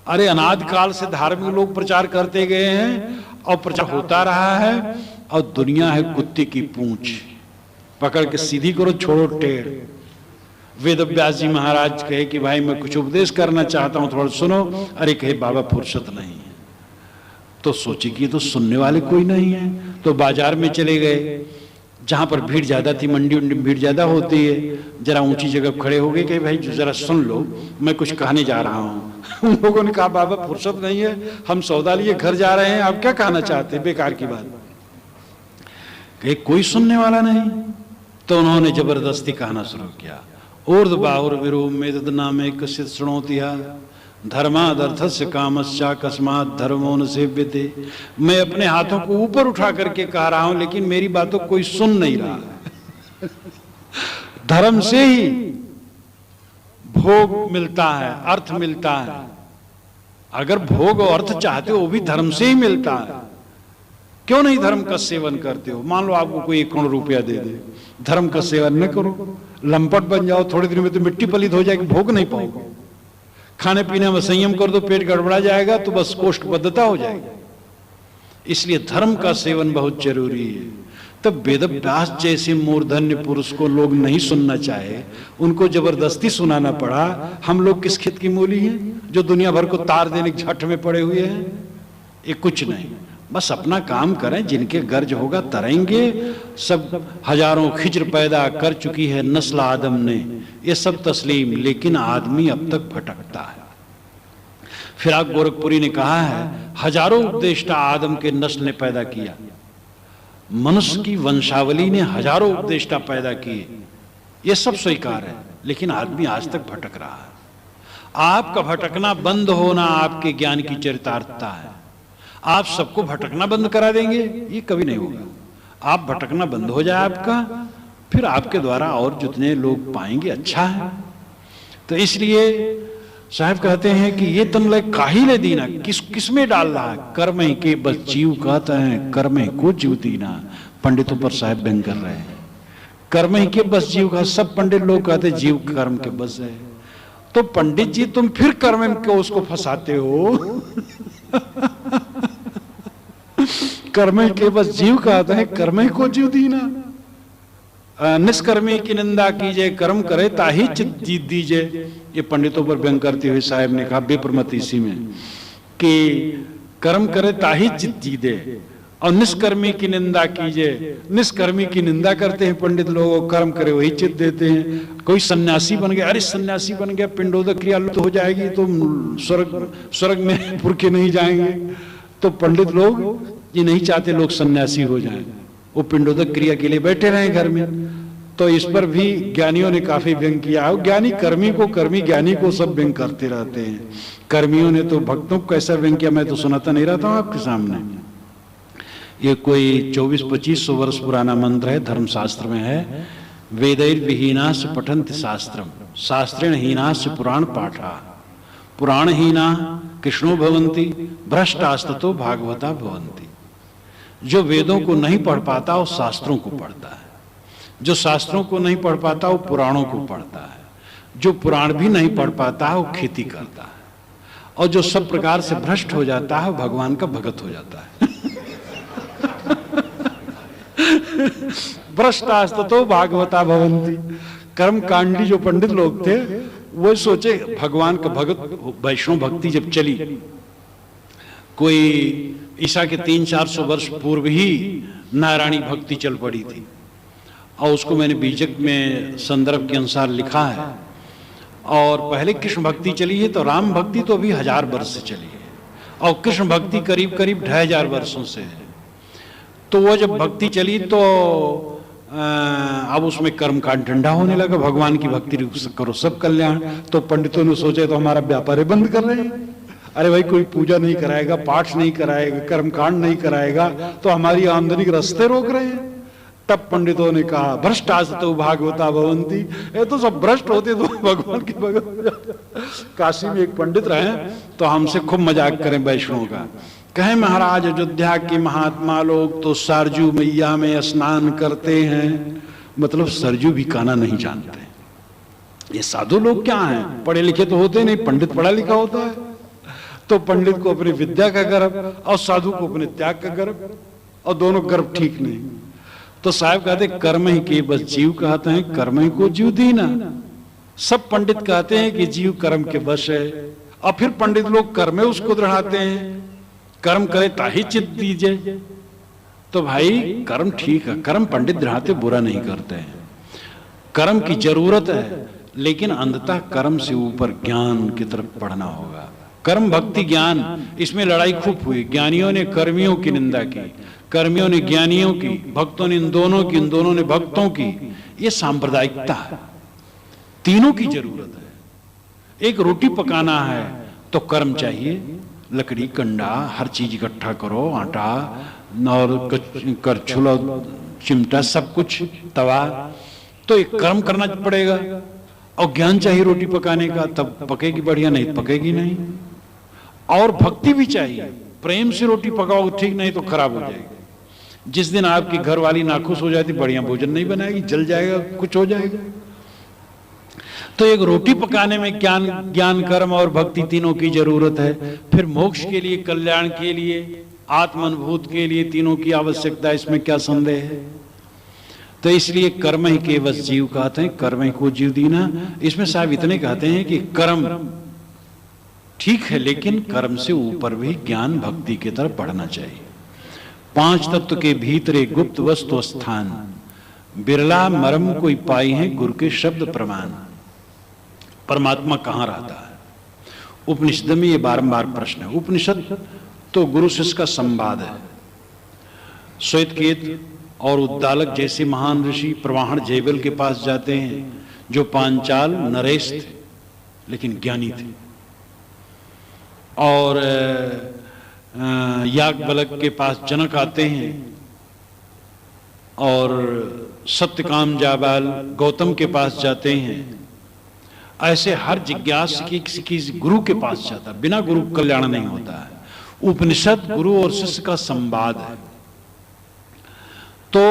अरे अनादिकाल से धार्मिक लोग प्रचार करते गए हैं और प्रचार होता रहा है, और दुनिया है कुत्ते की पूंछ, पकड़ के सीधी करो, छोड़ो टेढ़। वेद व्यास जी महाराज कहे कि भाई मैं कुछ उपदेश करना चाहता हूं, थोड़ा सुनो। अरे कहे बाबा फुर्सत नहीं है। तो सोचे कि तो सुनने वाले कोई नहीं है, तो बाजार में चले गए जहां पर भीड़ ज्यादा थी, मंडी उंडी में भीड़ ज्यादा होती है। जरा ऊंची जगह खड़े हो गए कि भाई जरा सुन लो, मैं कुछ कहने जा रहा हूं। उन लोगों ने कहा बाबा फुर्सत नहीं है, हम सौदा लिए घर जा रहे हैं, आप क्या कहना चाहते हैं, बेकार की बात। कहे कोई सुनने वाला नहीं, तो उन्होंने जबरदस्ती कहना शुरू किया। ऊर्ध्व बाहुर विरूप में नामे कसित सुनोतिहा धर्मादर्थस्य कामस्या कस्मात धर्मो न सेव्यते। मैं अपने हाथों को ऊपर उठा करके कह रहा हूं, लेकिन मेरी बातों कोई सुन नहीं रहा। धर्म से ही भोग मिलता है, अर्थ मिलता है। अगर भोग और अर्थ चाहते हो वो भी धर्म से ही मिलता है। क्यों नहीं धर्म का सेवन करते हो? मान लो आपको कोई 1 करोड़ रुपया दे दे, धर्म का सेवन न करो, लंपट बन जाओ, थोड़े दिन में तो मिट्टी पलित हो जाएगी, भोग नहीं पाओगे। खाने पीने में संयम कर दो, पेट गड़बड़ा जाएगा तो बस कोष्ठबद्धता हो जाएगी। इसलिए धर्म का सेवन बहुत जरूरी है। तब वेदव्यास जैसे मूर्धन्य पुरुष को लोग नहीं सुनना चाहे, उनको जबरदस्ती सुनाना पड़ा। हम लोग किस खेत की मूली हैं जो दुनिया भर को तार देने के झट में पड़े हुए हैं? ये कुछ नहीं, बस अपना काम करें, जिनके गर्ज होगा तरेंगे। सब हजारों खिज्र पैदा कर चुकी है नस्ल आदम ने, ये सब तस्लीम, लेकिन आदमी अब तक भटकता है। फिराक गोरखपुरी ने कहा है, हजारों उपदेष्टा आदम के नस्ल ने पैदा किया, मनुष्य की वंशावली ने हजारों उपदेष्टा पैदा किए, ये सब स्वीकार है, लेकिन आदमी आज तक भटक रहा है। आपका भटकना बंद होना आपके ज्ञान की चरितार्थता है। आप सबको भटकना बंद करा देंगे, ये कभी नहीं होगा। आप भटकना बंद हो जाए आपका, फिर आपके द्वारा और जितने लोग पाएंगे अच्छा है। तो इसलिए साहब कहते हैं कि ये तमले काहिले दीना, किस में डाल रहा है, कर्म ही के बस जीव कहते हैं, कर्म ही को जीव दीना। पंडितों पर साहब व्यंग कर रहे हैं, कर्म ही के बस जीव का। सब पंडित लोग कहते जीव कर्म के बस है, तो पंडित जी तुम फिर कर्म को उसको फंसाते हो। कर्म के बस जीव कहते हैं, कर्म को जीव दीना। निष्कर्मी की निंदा कीजिए, कर्म करे ताही चित जीत दीजिए। ये पंडितों पर व्यंग करते हुए साहब ने कहा विप्रमत इसी में कि कर्म करे ताही चित जीते, और निष्कर्मी की निंदा कीजिए। निष्कर्मी की निंदा करते हैं पंडित लोग, कर्म करे वही चित देते हैं। कोई सन्यासी बन गया, अरे सन्यासी बन गया, पिंडोदक क्रिया लुप्त हो जाएगी तो स्वर्ग में पुरखे नहीं जाएंगे। तो पंडित लोग ये नहीं चाहते लोग सन्यासी हो जाएं, वो पिंडोदक क्रिया के लिए बैठे रहे घर में। तो इस पर भी ज्ञानियों ने काफी व्यंग किया है। ज्ञानी कर्मी को, कर्मी ज्ञानी को सब व्यंग करते रहते हैं। कर्मियों ने तो भक्तों को कैसा व्यंग किया मैं तो सुनाता नहीं रहता हूं आपके सामने। ये कोई 2400-2500 वर्ष पुराना मंत्र है, धर्मशास्त्र में है। वेदैर विहीनास पठन्ति शास्त्रम, शास्त्रेण हीनास पुराण पाठा, पुराणहीना कृष्णो भवन्ति, भ्रष्टास्ततो भागवता भवन्ति। जो वेदों को नहीं पढ़ पाता वो शास्त्रों को पढ़ता है, जो शास्त्रों को नहीं पढ़ पाता वो पुराणों को पढ़ता है, जो पुराण भी नहीं पढ़ पाता है वो खेती करता है, और जो सब प्रकार से भ्रष्ट हो जाता है वो भगवान का भगत हो जाता है। भ्रष्टास्ततो भागवता भवन्ति। कर्मकांडी जो पंडित लोग थे वो सोचे भगवान का भगत, वैष्णव भक्ति जब चली, कोई ईसा के 300-400 वर्ष पूर्व ही नारायणी भक्ति चल पड़ी थी, और उसको मैंने बीजक में संदर्भ के अनुसार लिखा है। और पहले कृष्ण भक्ति चली है, तो राम भक्ति तो अभी 1000 वर्ष से चली है, और कृष्ण भक्ति करीब 2500 वर्षों से है। तो वो जब भक्ति चली तो अब उसमें कर्म कांड ठंडा होने लगा, भगवान की भक्ति करो सब कल्याण। तो पंडितों ने सोचे तो हमारा व्यापार बंद कर रहे हैं। अरे भाई कोई पूजा नहीं कराएगा, पाठ नहीं कराएगा, कर्मकांड नहीं कराएगा, तो हमारी आमदनी के रास्ते रोक रहे हैं। तब पंडितों ने कहा भ्रष्टास्ततो भागवता भवन्ति, ये तो सब भ्रष्ट होते तो भगवान की भगत। काशी में एक पंडित रहे तो हमसे खूब मजाक करें वैष्णव का, कहे महाराज अयोध्या के महात्मा लोग तो सरजू मैया में स्नान करते हैं, मतलब सरजू भी काना नहीं जानते। ये साधु लोग क्या हैं, पढ़े लिखे तो होते नहीं, पंडित पढ़ा लिखा होता है। तो पंडित को अपनी विद्या का गर्व और साधु को अपने त्याग का गर्व, और दोनों गर्व ठीक नहीं। तो साहब कहते कर्म ही के बस जीव कहते हैं, कर्म ही को जीव दीना। सब पंडित कहते हैं कि जीव कर्म के बस है, और फिर पंडित लोग कर्म उसको दृढ़ाते हैं, कर्म करे ताही चित दीजिए। तो भाई कर्म ठीक है, कर्म पंडित दृढ़ाते बुरा नहीं करते हैं, कर्म की जरूरत है, लेकिन अंततः कर्म से ऊपर ज्ञान की तरफ बढ़ना होगा। कर्म भक्ति ज्ञान, इसमें लड़ाई खूब हुई। ज्ञानियों ने कर्मियों की निंदा की, कर्मियों ने ज्ञानियों की, भक्तों ने इन दोनों की, इन दोनों ने भक्तों की। ये सांप्रदायिकता है, तीनों की जरूरत है। एक रोटी पकाना है तो कर्म चाहिए, लकड़ी कंडा हर चीज इकट्ठा करो, आटा और करछुल चिमटा सब कुछ, तवा, तो एक कर्म करना पड़ेगा। और ज्ञान चाहिए रोटी पकाने का, तब पकेगी बढ़िया, नहीं पकेगी नहीं। और भक्ति भी चाहिए, प्रेम से रोटी पकाओ ठीक, नहीं तो खराब हो जाएगी। जिस दिन आपकी घर वाली नाखुश हो जाती, बढ़िया भोजन नहीं बनाएगी, जल जाएगा, कुछ हो जाएगा। तो एक रोटी पकाने में ज्ञान कर्म और भक्ति तीनों की जरूरत है। फिर मोक्ष के लिए, कल्याण के लिए, आत्म अनुभूत के लिए तीनों की आवश्यकता, इसमें क्या संदेह है। तो इसलिए कर्म ही के बस जीव कहते हैं, कर्म ही को जीव दीना। इसमें साहब इतने कहते हैं कि कर्म ठीक है, लेकिन कर्म से ऊपर भी ज्ञान भक्ति की तरफ बढ़ना चाहिए। पांच तत्व के भीतरे गुप्त वस्तु स्थान, बिरला मरम कोई पाई है गुरु के शब्द प्रमाण। परमात्मा कहां रहता है? उपनिषद में ये बारंबार प्रश्न है। उपनिषद तो गुरु शिष्य का संवाद है। श्वेतकेत और उद्दालक जैसे महान ऋषि प्रवाहण जयबल के पास जाते हैं, जो पांचाल नरेश थे लेकिन ज्ञानी थे, और याज्ञवल्क्य के पास जनक आते हैं, और सत्यकाम जाबाल गौतम के पास जाते हैं। ऐसे हर जिज्ञास की किसी गुरु के पास जाता, बिना गुरु कल्याण नहीं होता है। उपनिषद गुरु और शिष्य का संवाद है। तो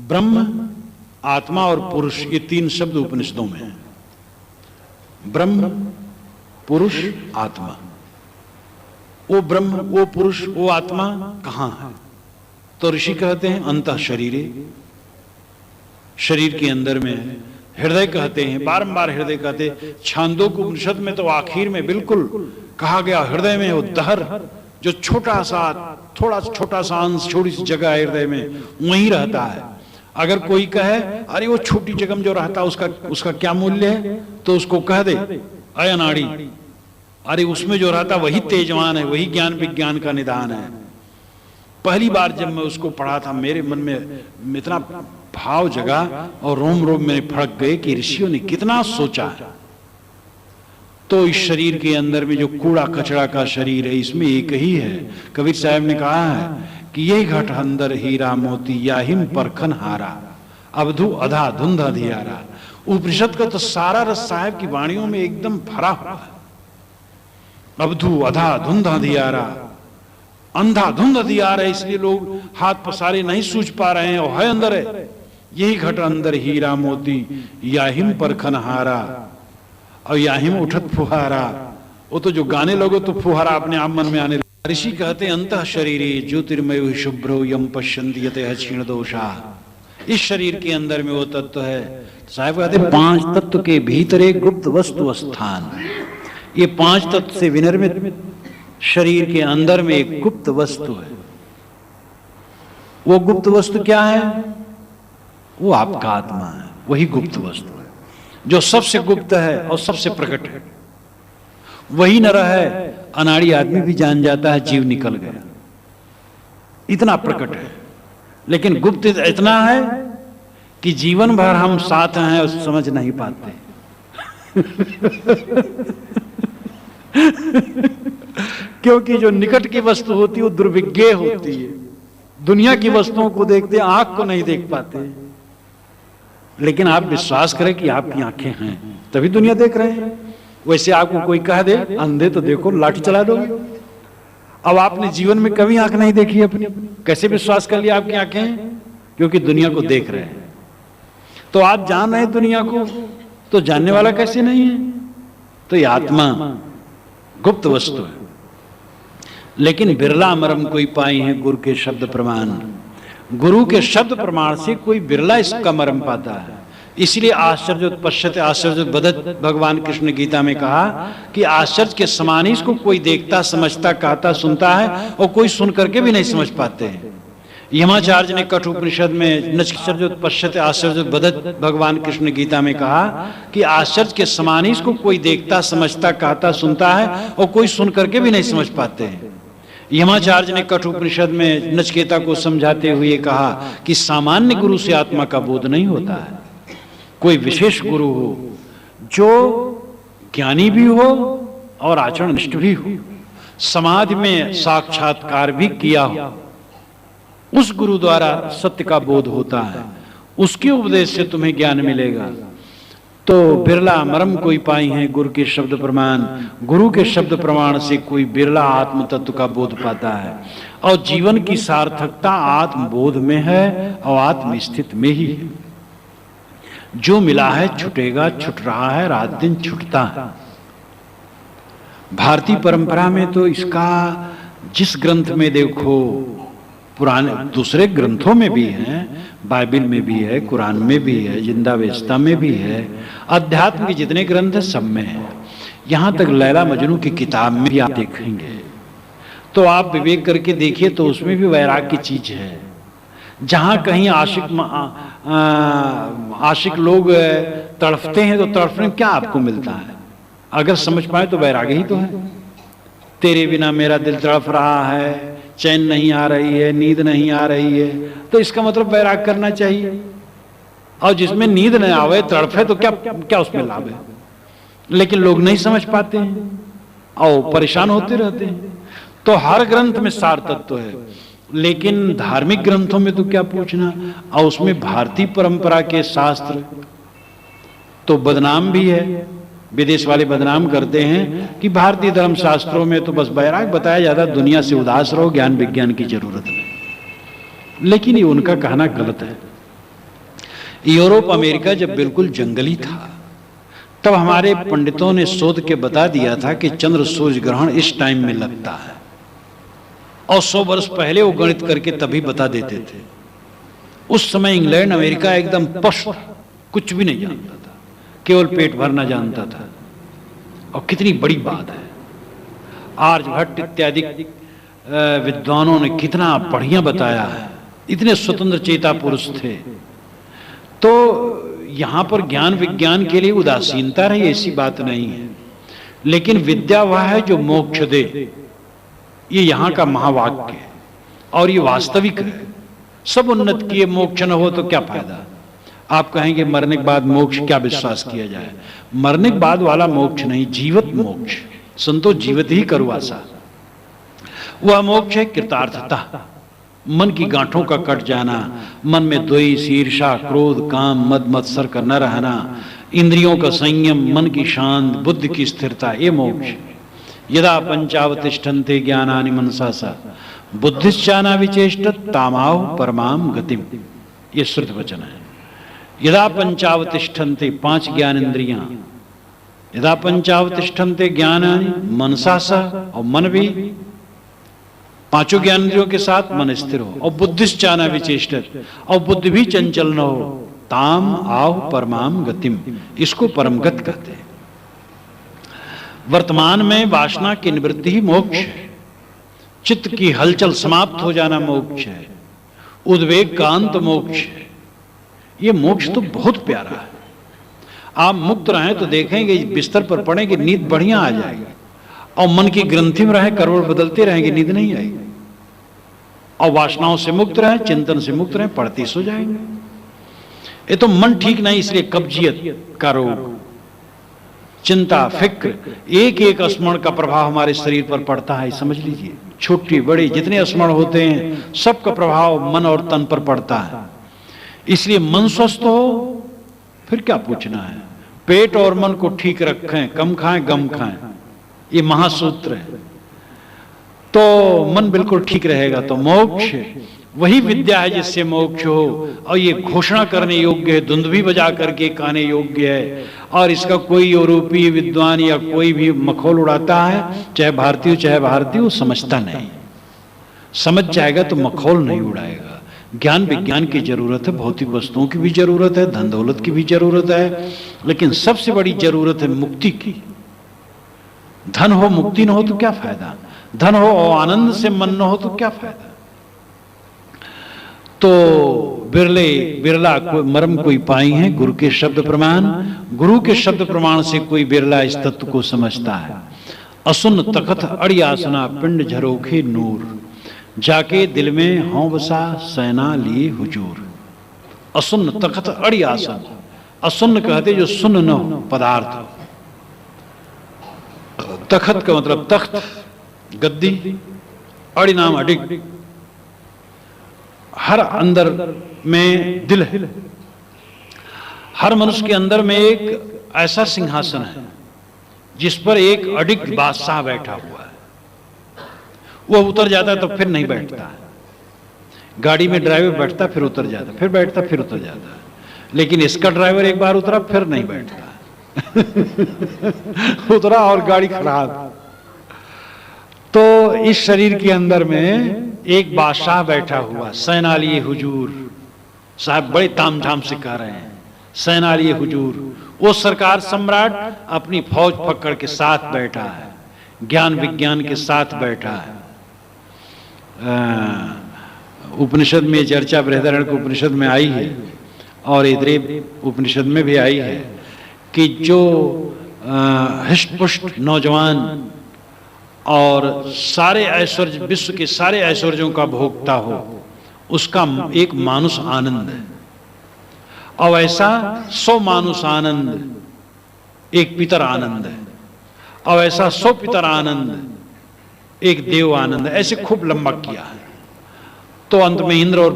ब्रह्म, आत्मा और पुरुष, ये तीन शब्द उपनिषदों में हैं। ब्रह्म, पुरुष, आत्मा। वो ब्रह्म, वो पुरुष, वो आत्मा कहां है? तो ऋषि कहते हैं अंतः शरीरे, शरीर के अंदर में है। हृदय कहते हैं, बारंबार हृदय कहते हैं। छांदोग्य उपनिषद में तो आखिर में बिल्कुल कहा गया हृदय में वो दहर, जो छोटा सा, थोड़ा छोटा सा अंश, छोटी सी जगह है हृदय में, वहीं रहता है। अगर कोई कहे अरे वो छोटी जगह में जो रहता है उसका क्या मूल्य है, तो उसको कह दे अयनाड़ी, अरे उसमें जो रहता वही तेजवान है, वही ज्ञान विज्ञान का निदान है। पहली बार जब मैं उसको पढ़ा था, मेरे मन में इतना भाव जगा और रोम रोम में फड़क गए कि ऋषियों ने कितना सोचा है। तो इस शरीर के अंदर में जो कूड़ा कचरा का शरीर है, इसमें एक ही है। कबीर साहब ने कहा है कि यही घट अंदर हीरा मोती, या हिम परखन हारा, अवधु अधा धुंध अधियारा। उपनिषद का तो सारा रस साहब की वाणियों में एकदम भरा हुआ है। अवधु अधा धुंध अधियारा, अंधा धुंध अधियारा, इसलिए लोग हाथ पसारे नहीं सूझ पा रहे हैं, और है अंदर है। यही घट अंदर हीरा मोती, या हिम परखन हारा, और या हिम उठत फुहारा। वो तो जो गाने लोगो तो फुहारा अपने आप मन में आने लगा। ऋषि कहते अंतः शरीरे ज्योतिर्मयो शुभ्रो यम पश्यन्ति यते क्षीण दोषा। इस शरीर के अंदर में वो तत्व है। साहब कहते पांच तत्व के भीतरे गुप्त वस्तु स्थान। ये पांच तत्व से विनिर्मित शरीर के अंदर में एक गुप्त वस्तु है। वो गुप्त वस्तु क्या है? वो आपका आत्मा है। वही गुप्त वस्तु है जो सबसे गुप्त है और सबसे प्रकट है। वही न रहे, अनाड़ी आदमी भी जान जाता है जीव निकल गया, इतना प्रकट है। लेकिन गुप्त इतना है कि जीवन भर हम साथ हैं और समझ नहीं पाते। क्योंकि जो निकट की वस्तु होती है वो दुर्विज्ञेय होती है। दुनिया की वस्तुओं को देखते आंख को नहीं देख पाते, लेकिन आप विश्वास करें कि आपकी आंखें हैं तभी दुनिया देख रहे हैं। वैसे आपको कोई कह दे अंधे तो देखो, लाठी चला दोगे। अब आपने जीवन में कभी आंख नहीं देखी अपनी, कैसे विश्वास कर लिया आपकी आंखें हैं? क्योंकि दुनिया को देख रहे हैं। तो आप जान रहे हैं दुनिया को, तो जानने वाला कैसे नहीं है? तो ये आत्मा गुप्त वस्तु है। लेकिन बिरला मरम कोई पाई है गुरु के शब्द प्रमाण। गुरु के शब्द प्रमाण से कोई बिरला इसका मरम पाता है। इसलिए आश्चर्य पश्यते आश्चर्य बदत, भगवान कृष्ण गीता में कहा कि आश्चर्य के समान ही इसको कोई देखता, समझता, कहता, सुनता है, और कोई सुन करके भी नहीं समझ पाते हैं। यमाचार्य ने कठोपनिषद में नश्चर्य पश्यते आश्चर्य बदत, भगवान कृष्ण गीता में कहा कि आश्चर्य के समान ही इसको कोई देखता, समझता, कहता, सुनता है, और कोई सुन करके भी नहीं समझ पाते हैं। यमाचार्य ने कठोपनिषद में नचिकेता को समझाते हुए कहा कि सामान्य गुरु से आत्मा का बोध नहीं होता है। कोई विशेष गुरु हो जो ज्ञानी भी हो और आचरणनिष्ठ भी हो, समाज में साक्षात्कार भी किया हो, उस गुरु द्वारा सत्य का बोध होता है। उसके उपदेश से तुम्हें ज्ञान मिलेगा। तो बिरला मरम कोई पाई है गुरु के शब्द प्रमाण। गुरु के शब्द प्रमाण से कोई बिरला आत्म तत्व का बोध पाता है। और जीवन की सार्थकता आत्मबोध में है और आत्म स्थित में ही है। जो मिला है छुटेगा, छुट रहा है, रात दिन छुटता है। भारतीय परंपरा में तो इसका जिस ग्रंथ में देखो, पुराने दूसरे ग्रंथों में भी है, बाइबल में भी है, कुरान में भी है, जिंदावेस्ता में भी है, अध्यात्म के जितने ग्रंथ है सब में है। यहां तक लैला मजनू की किताब में भी आप देखेंगे तो आप विवेक करके देखिए तो उसमें भी वैराग्य की चीज है। जहां कहीं आशिक लोग तड़फते हैं तो तड़फने में क्या आपको मिलता है? अगर समझ पाए तो वैराग्य ही तो है। तेरे बिना मेरा दिल तड़फ रहा है, चैन नहीं आ रही है, नींद नहीं आ रही है, तो इसका मतलब वैराग्य करना चाहिए। और जिसमें नींद नहीं आवे, तड़फे, तो क्या क्या उसमें लाभ है? लेकिन लोग नहीं समझ पाते हैं और परेशान होते रहते हैं। तो हर ग्रंथ में सार तत्व है, लेकिन धार्मिक ग्रंथों में तो क्या पूछना। और उसमें भारतीय परंपरा के शास्त्र तो बदनाम भी है। विदेश वाले बदनाम करते हैं कि भारतीय धर्म शास्त्रों में तो बस वैराग्य बताया जाता है, दुनिया से उदास रहो, ज्ञान विज्ञान की जरूरत नहीं। लेकिन ये उनका कहना गलत है। यूरोप अमेरिका जब बिल्कुल जंगली था, तब हमारे पंडितों ने शोध के बता दिया था कि चंद्र सूर्य ग्रहण इस टाइम में लगता है, और 100 वर्ष पहले वो गणित करके तभी बता देते थे। उस समय इंग्लैंड अमेरिका एकदम पशु, कुछ भी नहीं जानता था, केवल पेट भरना जानता था। और कितनी बड़ी बात है, आर्यभट्ट इत्यादि विद्वानों ने कितना बढ़िया बताया है, इतने स्वतंत्र चेता पुरुष थे। तो यहां पर ज्ञान विज्ञान के लिए उदासीनता रही, ऐसी बात नहीं है। लेकिन विद्या वह है जो मोक्ष दे, ये यहां का महावाक्य है और ये वास्तविक है। सब उन्नत किए मोक्ष न हो तो क्या फायदा? आप कहेंगे मरने के बाद मोक्ष, क्या विश्वास किया जाए? मरने के बाद वाला मोक्ष नहीं, जीवत मोक्ष। संतो जीवित ही करो आशा। वह मोक्ष है कृतार्थता, मन की गांठों का कट जाना, मन में द्वेष, ईर्षा, क्रोध, काम, मद मत्सर का न रहना, इंद्रियों का संयम, मन की शांत, बुद्धि की स्थिरता, ये मोक्ष। यदा पंचावतिष्ठन्ते ज्ञानानि मनसा सा बुद्धिश्चाना विचेष्टत तामाह परमाम गतिम, ये श्रुत वचन है। यदा पंचावतिष्ठन्ते, 5 ज्ञान इंद्रियां, यदा पंचावतिष्ठन्ते ज्ञानानि मनसा सा, और मन भी 5 ज्ञान इंद्रियों के साथ मन स्थिर हो, और बुद्धिश्चाना विचेष्टत, और बुद्धि भी चंचल न हो, ताम आह परमाम गतिम, इसको परम गति कहते हैं। वर्तमान में वासना की निवृत्ति ही मोक्ष है। चित्त की हलचल समाप्त हो जाना मोक्ष है। उद्वेग का अंत मोक्ष है। ये मोक्ष तो बहुत प्यारा है। आप मुक्त रहें तो देखेंगे बिस्तर पर पड़ेंगे, नींद बढ़िया आ जाएगी, और मन की ग्रंथि में रहे, करवट बदलते रहेंगे, नींद नहीं आएगी। और वासनाओं से मुक्त रहे, चिंतन से मुक्त रहे, पढ़ते सो जाएंगे। ये तो मन ठीक नहीं, इसलिए कब्जियत का रोग, चिंता, फिक्र, एक एक स्मरण का प्रभाव हमारे शरीर पर पड़ता है। समझ लीजिए, छोटी बड़ी जितने स्मरण होते हैं सबका प्रभाव मन और तन पर पड़ता है। इसलिए मन स्वस्थ हो, फिर क्या पूछना है। पेट और मन को ठीक रखें, कम खाएं गम खाएं, ये महासूत्र है। तो मन बिल्कुल ठीक रहेगा तो मोक्ष, वही विद्या है जिससे मोक्ष हो। और ये घोषणा करने योग्य है, धुंधवी बजा करके कहने योग्य है। और इसका कोई यूरोपीय विद्वान या कोई भी मखौल उड़ाता है, चाहे भारतीय वो समझता नहीं। समझ जाएगा तो मखौल नहीं उड़ाएगा। ज्ञान विज्ञान की जरूरत है, भौतिक वस्तुओं की भी जरूरत है, धन दौलत की भी जरूरत है, लेकिन सबसे बड़ी जरूरत है मुक्ति की। धन हो मुक्ति न हो तो क्या फायदा? धन हो और आनंद से मन न हो तो क्या फायदा? तो बिरला मर्म कोई पाई है गुरु के शब्द प्रमाण। गुरु के शब्द प्रमाण से कोई बिरला इस तत्व को समझता है। असुन तखत अड़ियासना पिंड झरोखे नूर, जाके दिल में हों बसा सैना लिए हुजूर। असुन तखत अड़ियासन, असुन कहते जो सुन न हो पदार्थ। तखत का मतलब तख्त, गद्दी, अड़ि नाम अडिग। हर अंदर में दिल है। हर मनुष्य के अंदर में एक ऐसा सिंहासन है जिस पर एक अडिग बादशाह बैठा हुआ है। वह उतर जाता है तो फिर नहीं बैठता है। गाड़ी में ड्राइवर बैठता फिर उतर जाता, फिर बैठता फिर उतर जाता है। लेकिन इसका ड्राइवर एक बार उतरा फिर नहीं बैठता उतरा और गाड़ी खराब। तो इस शरीर के अंदर में एक बादशाह बैठा हुआ, सैनालिए हुजूर। साहब बड़े तामझाम से कह रहे हैं, सैनालिए हुजूर। वो सरकार सम्राट अपनी फौज पकड़ के साथ बैठा है, ज्ञान विज्ञान के साथ बैठा है। उपनिषद में चर्चा बृहदारण्यक उपनिषद में आई है और ऐतरेय उपनिषद में भी आई है कि जो हृष्ट-पुष्ट नौजवान और सारे ऐश्वर्य, विश्व के सारे ऐश्वर्यों का भोक्ता हो, उसका एक मानुष आनंद है। और ऐसा 100 मानुष आनंद एक पितर आनंद है, और ऐसा 100 पितर आनंद एक देव आनंद है। ऐसे खूब लंबा किया है। तो अंत में इंद्र और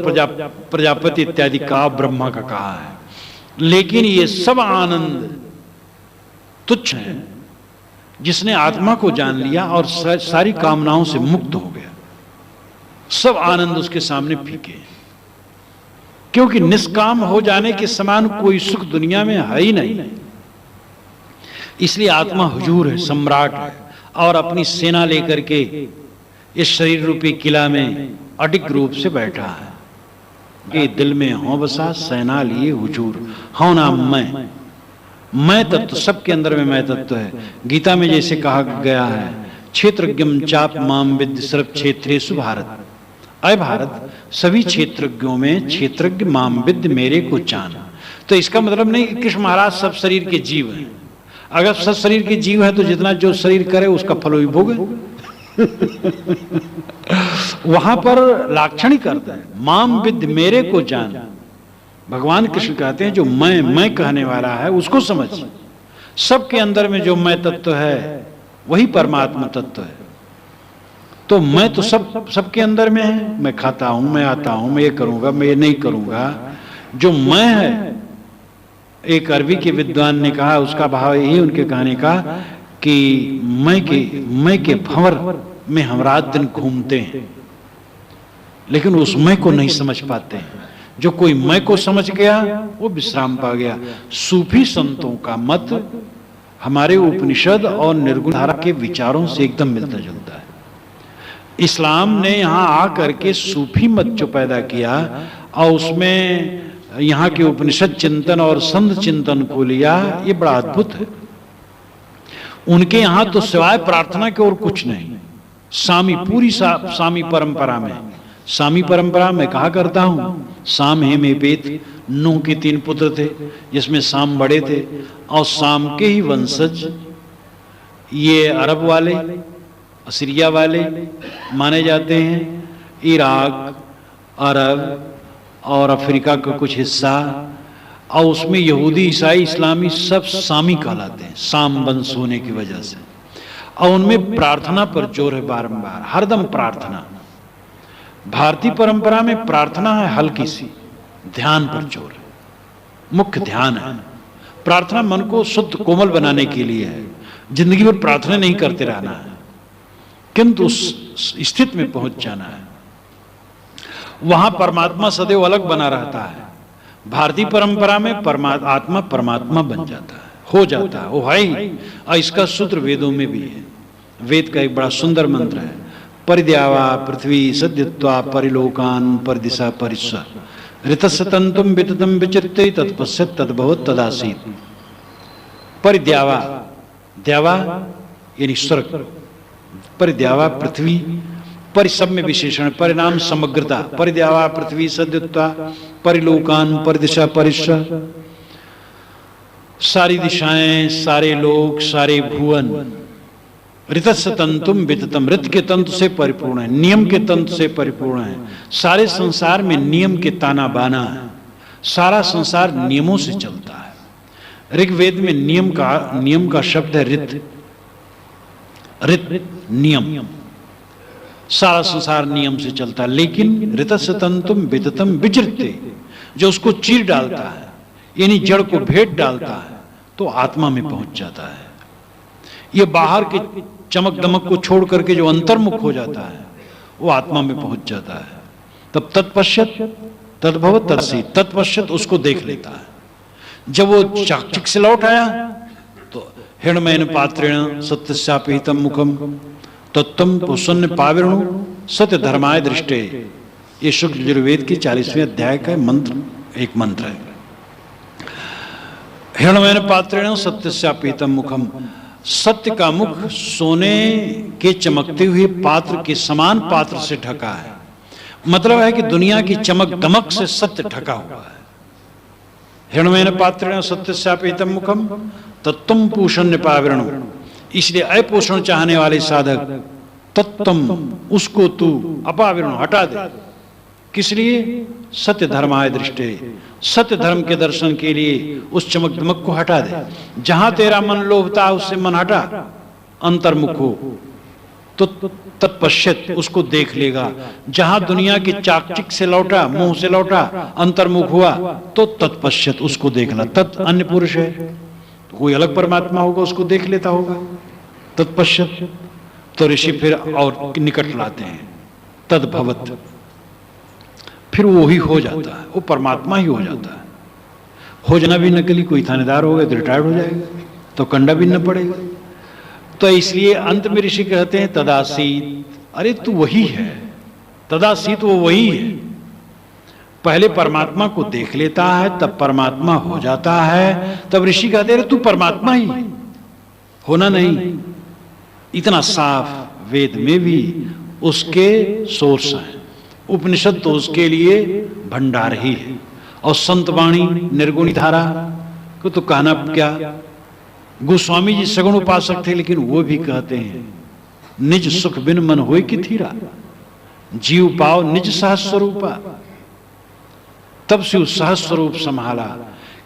प्रजापति इत्यादि का ब्रह्मा का कहा है। लेकिन ये सब आनंद तुच्छ है जिसने आत्मा को जान लिया और सारी कामनाओं से मुक्त हो गया। सब आनंद उसके सामने फीके, क्योंकि निष्काम हो जाने के समान कोई सुख दुनिया में है ही नहीं। इसलिए आत्मा हुजूर है, सम्राट है, और अपनी सेना लेकर के इस शरीर रूपी किला में अडिग रूप से बैठा है। कि दिल में हो बसा सेना लिए हुजूर, हो नाम मैं तत्व, सबके अंदर में मैं तत्व है। गीता में जैसे कहा गया है, क्षेत्रज्ञम चाप माम विद्य सर्व क्षेत्रेषु भारत। अय भारत, सभी क्षेत्रज्ञों में क्षेत्रज्ञ माम विद्य, मेरे को जान। तो इसका मतलब नहीं कि कृष्ण महाराज सब शरीर के जीव हैं। अगर सब शरीर के जीव हैं तो जितना जो शरीर करे उसका फल भी भोगे। वहां पर लाक्षणिक अर्थ है, माम विद्य, मेरे को जान। भगवान कृष्ण कहते हैं जो मैं कहने वाला है उसको समझ। सबके अंदर में जो मैं तत्व है वही परमात्मा तत्व है। तो मैं तो सबके अंदर में है। मैं खाता हूं, मैं आता हूं, मैं ये करूंगा, मैं ये नहीं करूंगा। जो मैं है, एक अरबी के विद्वान ने कहा, उसका भाव यही उनके कहने का कि मैं के भंवर में हम रात दिन घूमते हैं, लेकिन उस मैं को नहीं समझ पाते हैं। जो कोई मैं को समझ गया वो विश्राम पा गया। सूफी संतों का मत हमारे उपनिषद और निर्गुण धारा के विचारों से एकदम मिलता जुलता है। इस्लाम ने यहाँ आकर के सूफी मत जो पैदा किया और उसमें यहाँ के उपनिषद चिंतन और संत चिंतन को लिया, ये बड़ा अद्भुत है। उनके यहाँ तो सिवाय प्रार्थना के और कुछ नहीं। सामी, पूरी सामी परंपरा में, सामी परंपरा में कहा करता हूं, साम हेम हेपेत, नूह के 3 पुत्र थे जिसमें साम बड़े थे, और साम के ही वंशज ये अरब वाले, असीरिया वाले माने जाते हैं। इराक, अरब और अफ्रीका का कुछ हिस्सा, और उसमें यहूदी, ईसाई, इस्लामी सब सामी कहलाते हैं, साम वंश होने की वजह से। और उनमें प्रार्थना पर जोर है, बारंबार, हरदम प्रार्थना। भारतीय परंपरा में प्रार्थना है हल्की सी, ध्यान पर जोर है, मुख्य ध्यान है। प्रार्थना मन को शुद्ध कोमल बनाने के लिए है। जिंदगी भर प्रार्थना नहीं करते रहना है, किंतु उस स्थिति में पहुंच जाना है। वहां परमात्मा सदैव अलग बना रहता है। भारतीय परंपरा में आत्मा परमात्मा बन जाता है, हो जाता है, वो है ही। और इसका सूत्र वेदों में भी है। वेद का एक बड़ा सुंदर मंत्र है, परिद्यावा पृथ्वी सद्यत्वा परिलोकान परिदिशा परिस्व ऋतस्य तंतुम विततम विचित्ते तत्पश्यत् तद्भवत् तदासीत्। परिद्यावा, द्यावा यानी स्वर्ग, परिद्यावा पृथ्वी, परिसब में विशेषण, परिणाम समग्रता। परिद्यावा पृथ्वी सद्यत्वा परिलोकान परिदिशा परिस्व, सारी दिशाएं, सारे लोक, सारे भुवन। ऋतस्य तंतुम विततम, ऋत के तंतु से परिपूर्ण है, नियम के तंतु से परिपूर्ण है। सारे संसार में नियम के ताना बाना है। सारा संसार नियमों से चलता है। ऋग्वेद में नियम का शब्द है ऋत, नियम। सारा संसार नियम से चलता है। लेकिन ऋतस्य तंतुम विततम विचृत्ते, जो उसको चीर डालता है, यानी जड़ को भेद डालता है, तो आत्मा में पहुंच जाता है। ये बाहर के चमक दमक को छोड़ करके जो अंतर्मुख हो जाता है, वो आत्मा में पहुंच जाता है। तब तत्पश्यत तद्भवत् तदासीत्, तत्पश्यत उसको देख लेता है। जब वो चाकचक से लौट आया तो हिरणमयन पात्रेण सत्यस्यापिहितं मुखम तत्तम प्रसन्न पाविर्णु सत्य धर्माय दृष्टे। ये शुक्ल यजुर्वेद की 40वें अध्याय का मंत्र, एक मंत्र है। हिरणमयन पात्रेण सत्यस्यापिहितं मुखम, सत्य का मुख सोने के चमकते हुए पात्र के समान पात्र से ढका है। मतलब है कि दुनिया की चमक दमक से सत्य ढका हुआ है। हिरण्मयेन पात्रेण सत्यस्यापितम मुखम तत्तम पूषण्य पावरणम। इसलिए अपोषण चाहने वाले साधक तत्तम उसको तू अपावरण हटा दे। किस लिए? सत्य धर्माय दृष्टे, सत्य धर्म के दर्शन के लिए उस चमक दमक को हटा दे। जहां तेरा मन लोभता है उससे मन हटा, अंतर्मुख हो तो तत्पश्यत उसको देख लेगा। जहां दुनिया की चाकचिक से लौटा, मुंह से लौटा, अंतर्मुख हुआ तो तत्पश्यत उसको देखना। तत् अन्य पुरुष है, तो कोई अलग परमात्मा होगा, उसको देख लेता होगा। तत्पश्यत तो ऋषि फिर और निकट लाते हैं, तद्भवत, फिर वो ही हो जाता है, वो परमात्मा ही हो जाता है। हो जाना भी नकली, कोई थानेदार हो गया तो रिटायर्ड हो जाएगा, तो कंडा भी न पड़ेगा। तो इसलिए अंत में ऋषि कहते हैं तदासीत, अरे तू वही है, तदासीत वो वही है। पहले परमात्मा को देख लेता है तब परमात्मा हो जाता है। तब ऋषि कहते हैं तू परमात्मा ही, होना नहीं। इतना साफ वेद में भी उसके सोर्स हैं, उपनिषद तो उसके लिए भंडार ही है। और संत वाणी निर्गुणी धारा को तो कहना क्या। गोस्वामी जी सगुण उपासक थे, लेकिन वो भी कहते हैं निज सुख बिन मन होय कि थीरा, जीव पाओ निज सहज स्वरूपा। तब से उस सहज स्वरूप संभाला,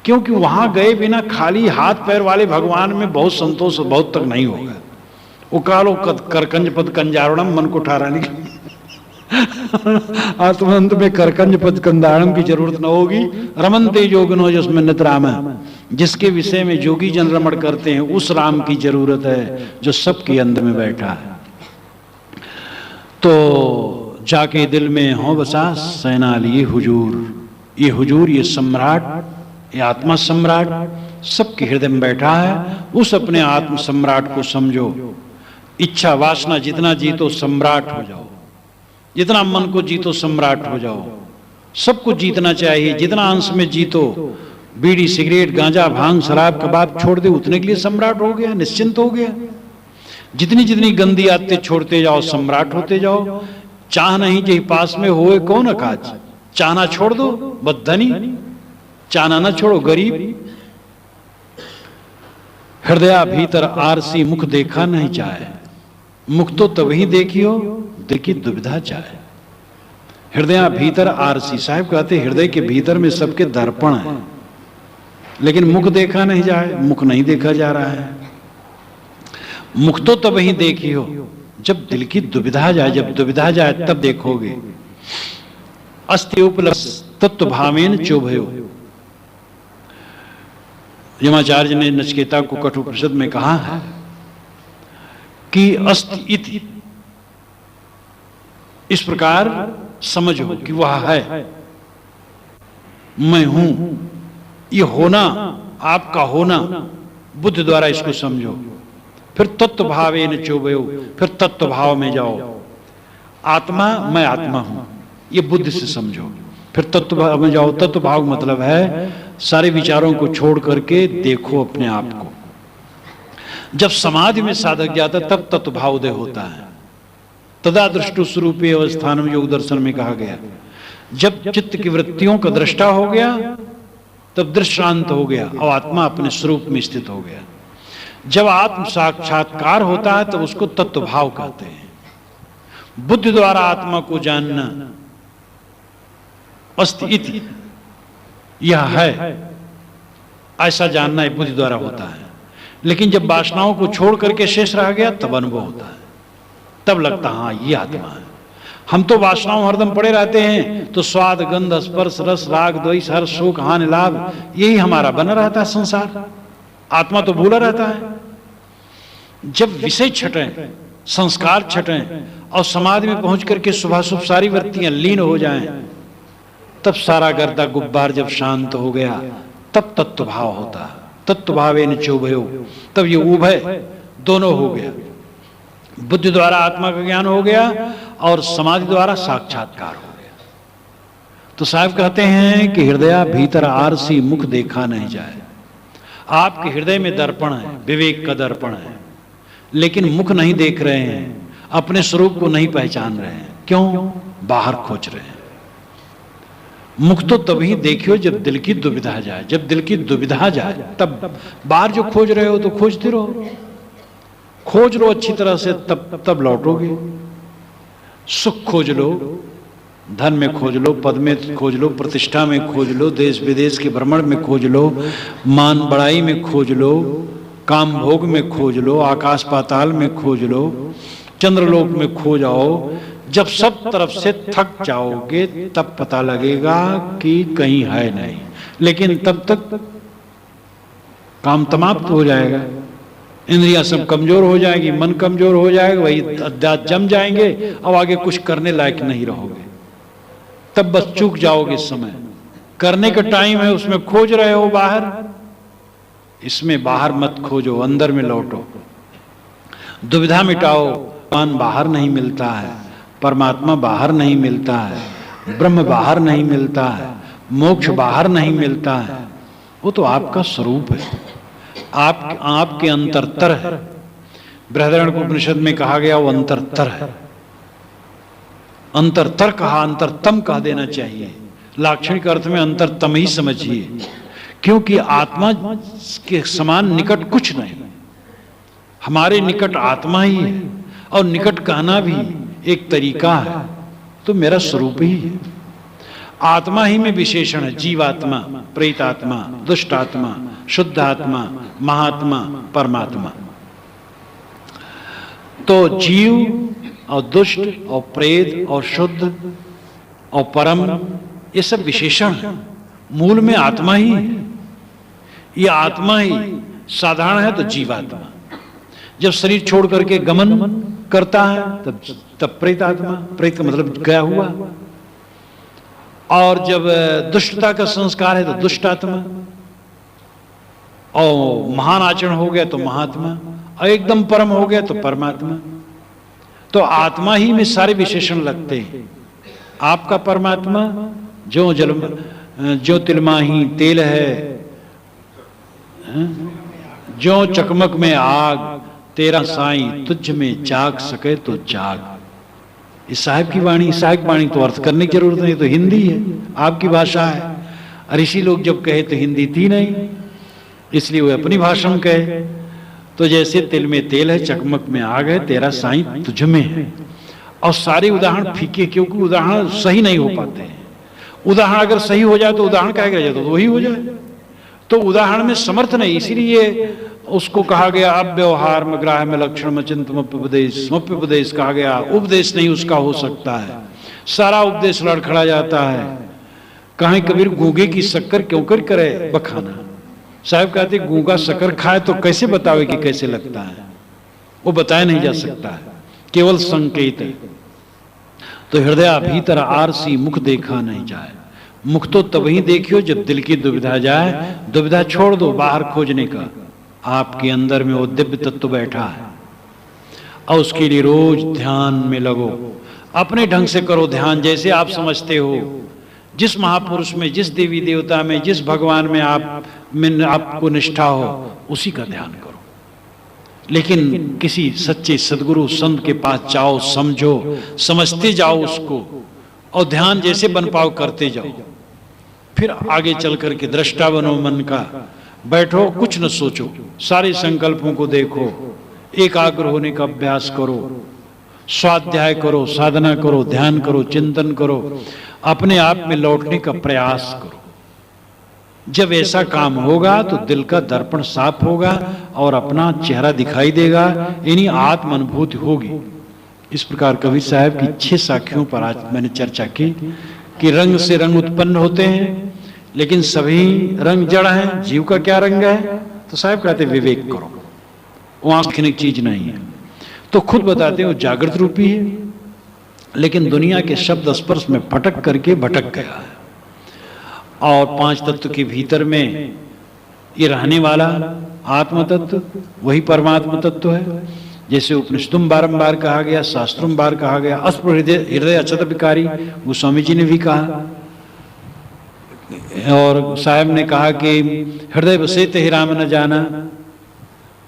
क्योंकि वहां गए बिना खाली हाथ पैर वाले भगवान में बहुत संतोष बहुत तक नहीं होगा। उकालो करकंज पद कंजारणम, मन को ठहराने की आत्मंत में करकंज पद कंदारणम की जरूरत न होगी। रमनते योगिनो जिसमें नित राम है, जिसके विषय में जोगी जन रमण करते हैं, उस राम की जरूरत है जो सबके अंदर में बैठा है। तो जाके दिल में हो बसा सैनाल ये हुजूर, ये सम्राट, ये आत्मा सम्राट सबके हृदय में बैठा है। उस अपने आत्म सम्राट को समझो। इच्छा वासना जितना जीतो सम्राट हो जाओ, जितना मन को जीतो सम्राट हो जाओ। सबको जीतना चाहिए, जितना अंश में जीतो। बीड़ी सिगरेट गांजा भांग शराब कबाब छोड़ दे, उतने के लिए सम्राट हो गया, निश्चिंत हो गया। जितनी जितनी गंदी आदतें छोड़ते जाओ सम्राट होते जाओ। चाह नहीं जही पास में होए कौन अकाज, चाहना छोड़ दो बद्धनी, चाहना न छोड़ो गरीब। हृदय भीतर आरसी मुख देखा नहीं चाहे, मुख तो तभी देखियो देखी दुविधा चाहे। हृदय भीतर आरसी, साहब कहते हृदय के भीतर में सबके दर्पण है, लेकिन मुख देखा नहीं जाए, मुख नहीं देखा जा रहा है। मुख तो तभी देखियो जब दिल की दुविधा जाए, जब दुविधा जाए तब देखोगे। अस्ति उपलब्ध तत्व भावेन चोभयो। यमाचार्य ने नचिकेता को कठोपनिषद में कहा है कि अस्ति इति, इस प्रकार समझो कि वह है, मैं हूं। ये होना, आपका होना, बुद्ध द्वारा इसको समझो। फिर तत्व भावेन चोभयो, फिर तत्व भाव में जाओ। आत्मा, मैं आत्मा हूं, ये बुद्ध से समझो। फिर तत्व भाव में जाओ। तत्व भाव मतलब है सारे विचारों को छोड़ करके देखो अपने आप को। जब समाधि में साधक जाता तब तत्व भाव उदय होता है। तदा दृष्टु स्वरूपे अवस्थानम योग दर्शन में कहा गया। जब चित्त की वृत्तियों का दृष्टा हो गया तब दृश्य शांत हो गया और आत्मा अपने स्वरूप में स्थित हो गया। जब आत्म साक्षात्कार होता है तब उसको तत्व भाव कहते हैं। बुद्धि द्वारा आत्मा को जानना, अस्ति इति, यह है, ऐसा जानना है बुद्धि द्वारा होता है। लेकिन जब वासनाओं को छोड़ करके शेष रह गया तब अनुभव होता है, तब लगता हाँ ये आत्मा है। हम तो वासनाओं हरदम पड़े रहते हैं, तो स्वाद गंध स्पर्श रस राग द्वेष हर्ष शोक हानि लाभ, यही हमारा बना रहता है संसार। आत्मा तो भूला रहता है। जब विषय छटें, संस्कार छटें और समाधि में पहुंच करके शुभाशुभ सारी वृत्तियां लीन हो जाएं, तब सारा गर्दा गुब्बार जब शांत हो गया तब तत्व भाव होता है। तत्व भावेन चोभयो, तब ये उभय दोनों हो गया। बुद्धि द्वारा आत्मा का ज्ञान हो गया और समाधि द्वारा साक्षात्कार हो गया। तो साहब कहते हैं कि हृदय भीतर आरसी मुख देखा नहीं जाए। आपके हृदय में दर्पण है, विवेक का दर्पण है। लेकिन मुख नहीं देख रहे हैं, अपने स्वरूप को नहीं पहचान रहे हैं। क्यों? बाहर खोज रहे हैं। मुख तो तभी देखियो जब दिल की दुविधा जाए। जब दिल की दुविधा जाए तब बाहर जो खोज रहे हो तो खोजते रहो, खोज लो अच्छी तरह से, तब लौटोगे। सुख खोज लो, धन में खोज लो, पद में खोज लो, प्रतिष्ठा में खोज लो, देश विदेश के भ्रमण में खोज लो, मान बड़ाई में खोज लो, काम भोग में खोज लो, आकाश पाताल में खोज लो, चंद्रलोक में खो जाओ। जब सब तरफ से थक जाओगे तब पता लगेगा कि कहीं है नहीं। लेकिन तब तक काम समाप्त हो जाएगा, इंद्रियां सब कमजोर हो जाएगी, मन कमजोर हो जाएगा, वही अध्यात्म जम जाएंगे, अब आगे कुछ करने लायक नहीं रहोगे। तब बस चूक जाओगे। समय करने का टाइम है, उसमें खोज रहे हो बाहर, इसमें बाहर मत खोजो, अंदर में लौटो। दुविधा मिटाओ। मान बाहर नहीं मिलता है, परमात्मा बाहर नहीं मिलता है, ब्रह्म बाहर नहीं मिलता है, मोक्ष बाहर नहीं मिलता है। वो तो आपका स्वरूप है, आपके अंतरतर है। बृहदारण्यकोपनिषद में कहा गया वो अंतरतर है। अंतरतर कहा, अंतरतम कह देना चाहिए। लाक्षणिक अर्थ में अंतरतम ही समझिए, क्योंकि आत्मा के समान निकट कुछ नहीं। हमारे निकट आत्मा ही है, और निकट कहना भी एक तरीका है। तो मेरा स्वरूप ही है। आत्मा ही में विशेषण है। जीवात्मा, प्रेतात्मा, दुष्ट आत्मा, शुद्ध आत्मा, महात्मा, परमात्मा। तो जीव और दुष्ट और प्रेत और शुद्ध और परम, ये सब विशेषण है। मूल में आत्मा ही है। ये आत्मा ही साधारण है तो जीवात्मा। जब शरीर छोड़ करके गमन करता है तब प्रेत आत्मा, प्रेत का मतलब गया हुआ। और जब दुष्टता का संस्कार है तो दुष्ट आत्मा, और महान आचरण हो गया तो महात्मा, और एकदम परम हो गया तो परमात्मा। तो आत्मा ही में सारे विशेषण लगते हैं। आपका परमात्मा जो तिलमाही तेल है, जो चकमक में आग, तेरा साईं तुझ में जाग सके तो जाग। इस साहिब की वाणी, साहिब वाणी तो अर्थ करने की जरूरत नहीं, तो हिंदी है, आपकी भाषा है। ऋषि लोग जब कहे तो हिंदी थी नहीं, इसलिए वो अपनी भाषा में कहे। तो जैसे तिल में तेल है, चकमक में आग है, तेरा साईं तुझ में है। और सारे उदाहरण फीके, क्योंकि उदाहरण सही नहीं हो पाते हैं। उदाहरण अगर सही हो जाए तो उदाहरण क्या जाए, तो वही हो जाए। तो उदाहरण में समर्थ नहीं, इसीलिए उसको कहा गया अव्यवहार में ग्राह में लक्षण में चिंतन उपदेश कहा गया। उपदेश नहीं उसका हो सकता है, सारा उपदेश लड़खड़ा जाता है। कहीं कबीर गूंगे की शक्कर क्यों कर करे बखाना। साहब कहते गूंगा शक्कर खाए तो कैसे बतावे कि कैसे लगता है, वो बताया नहीं जा सकता है, केवल संकेत है। तो हृदय भीतर आरसी मुख देखा नहीं जाए। मुख तो तभी देखियो जब दिल की दुविधा जाए। दुविधा छोड़ दो बाहर खोजने का, आपके अंदर में वो दिव्य तत्व बैठा है, और उसके लिए रोज ध्यान में लगो। अपने ढंग से करो ध्यान, जैसे आप समझते हो। जिस महापुरुष में, जिस देवी देवता में, जिस भगवान में आपको निष्ठा हो, उसी का ध्यान करो। लेकिन किसी सच्चे सदगुरु संत के पास जाओ, समझो, समझते जाओ उसको, और ध्यान जैसे बन पाओ करते जाओ। फिर आगे चल करके दृष्टा बनो मन का। बैठो, कुछ न सोचो, सारे संकल्पों को देखो, एकाग्र होने का अभ्यास करो, स्वाध्याय करो, साधना करो, ध्यान करो, चिंतन करो, अपने आप में लौटने का प्रयास करो। जब ऐसा काम होगा तो दिल का दर्पण साफ होगा और अपना चेहरा दिखाई देगा, यानी आत्म अनुभूति होगी। इस प्रकार कबीर साहब की 6 साखियों पर आज मैंने चर्चा की कि रंग से रंग उत्पन्न होते हैं, लेकिन सभी रंग जड़ हैं। जीव का क्या रंग है? तो साहब कहते विवेक करो, वहां सीखने की चीज नहीं है। तो खुद बताते हो जागृत रूपी है, लेकिन दुनिया के शब्द स्पर्श में फटक करके भटक गया है। और 5 तत्व के भीतर में ये रहने वाला आत्म तत्व वही परमात्मा तत्व है। जैसे उपनिषदों बारंबार कहा गया, शास्त्रों में बार कहा गया, अस्पृह हृदय अचत विकारी, गोस्वामी जी ने भी कहा। और साहब ने कहा कि हृदय बसे ते ही राम न जाना।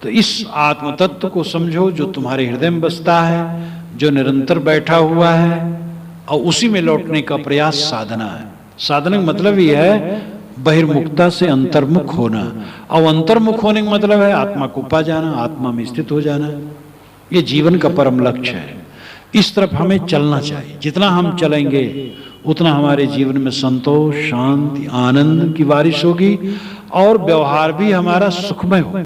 तो इस आत्म तत्व को समझो जो तुम्हारे हृदय में बसता है, जो निरंतर बैठा हुआ है, और उसी में लौटने का प्रयास साधना है। साधना का मतलब यह है बहिर्मुखता से अंतर्मुख होना, और अंतर्मुख होने का मतलब है आत्मा को पा जाना, आत्मा में स्थित हो जाना। ये जीवन का परम लक्ष्य है। इस तरफ हमें चलना चाहिए। जितना हम चलेंगे उतना हमारे जीवन में संतोष, शांति, आनंद की बारिश होगी और व्यवहार भी हमारा सुखमय होगा।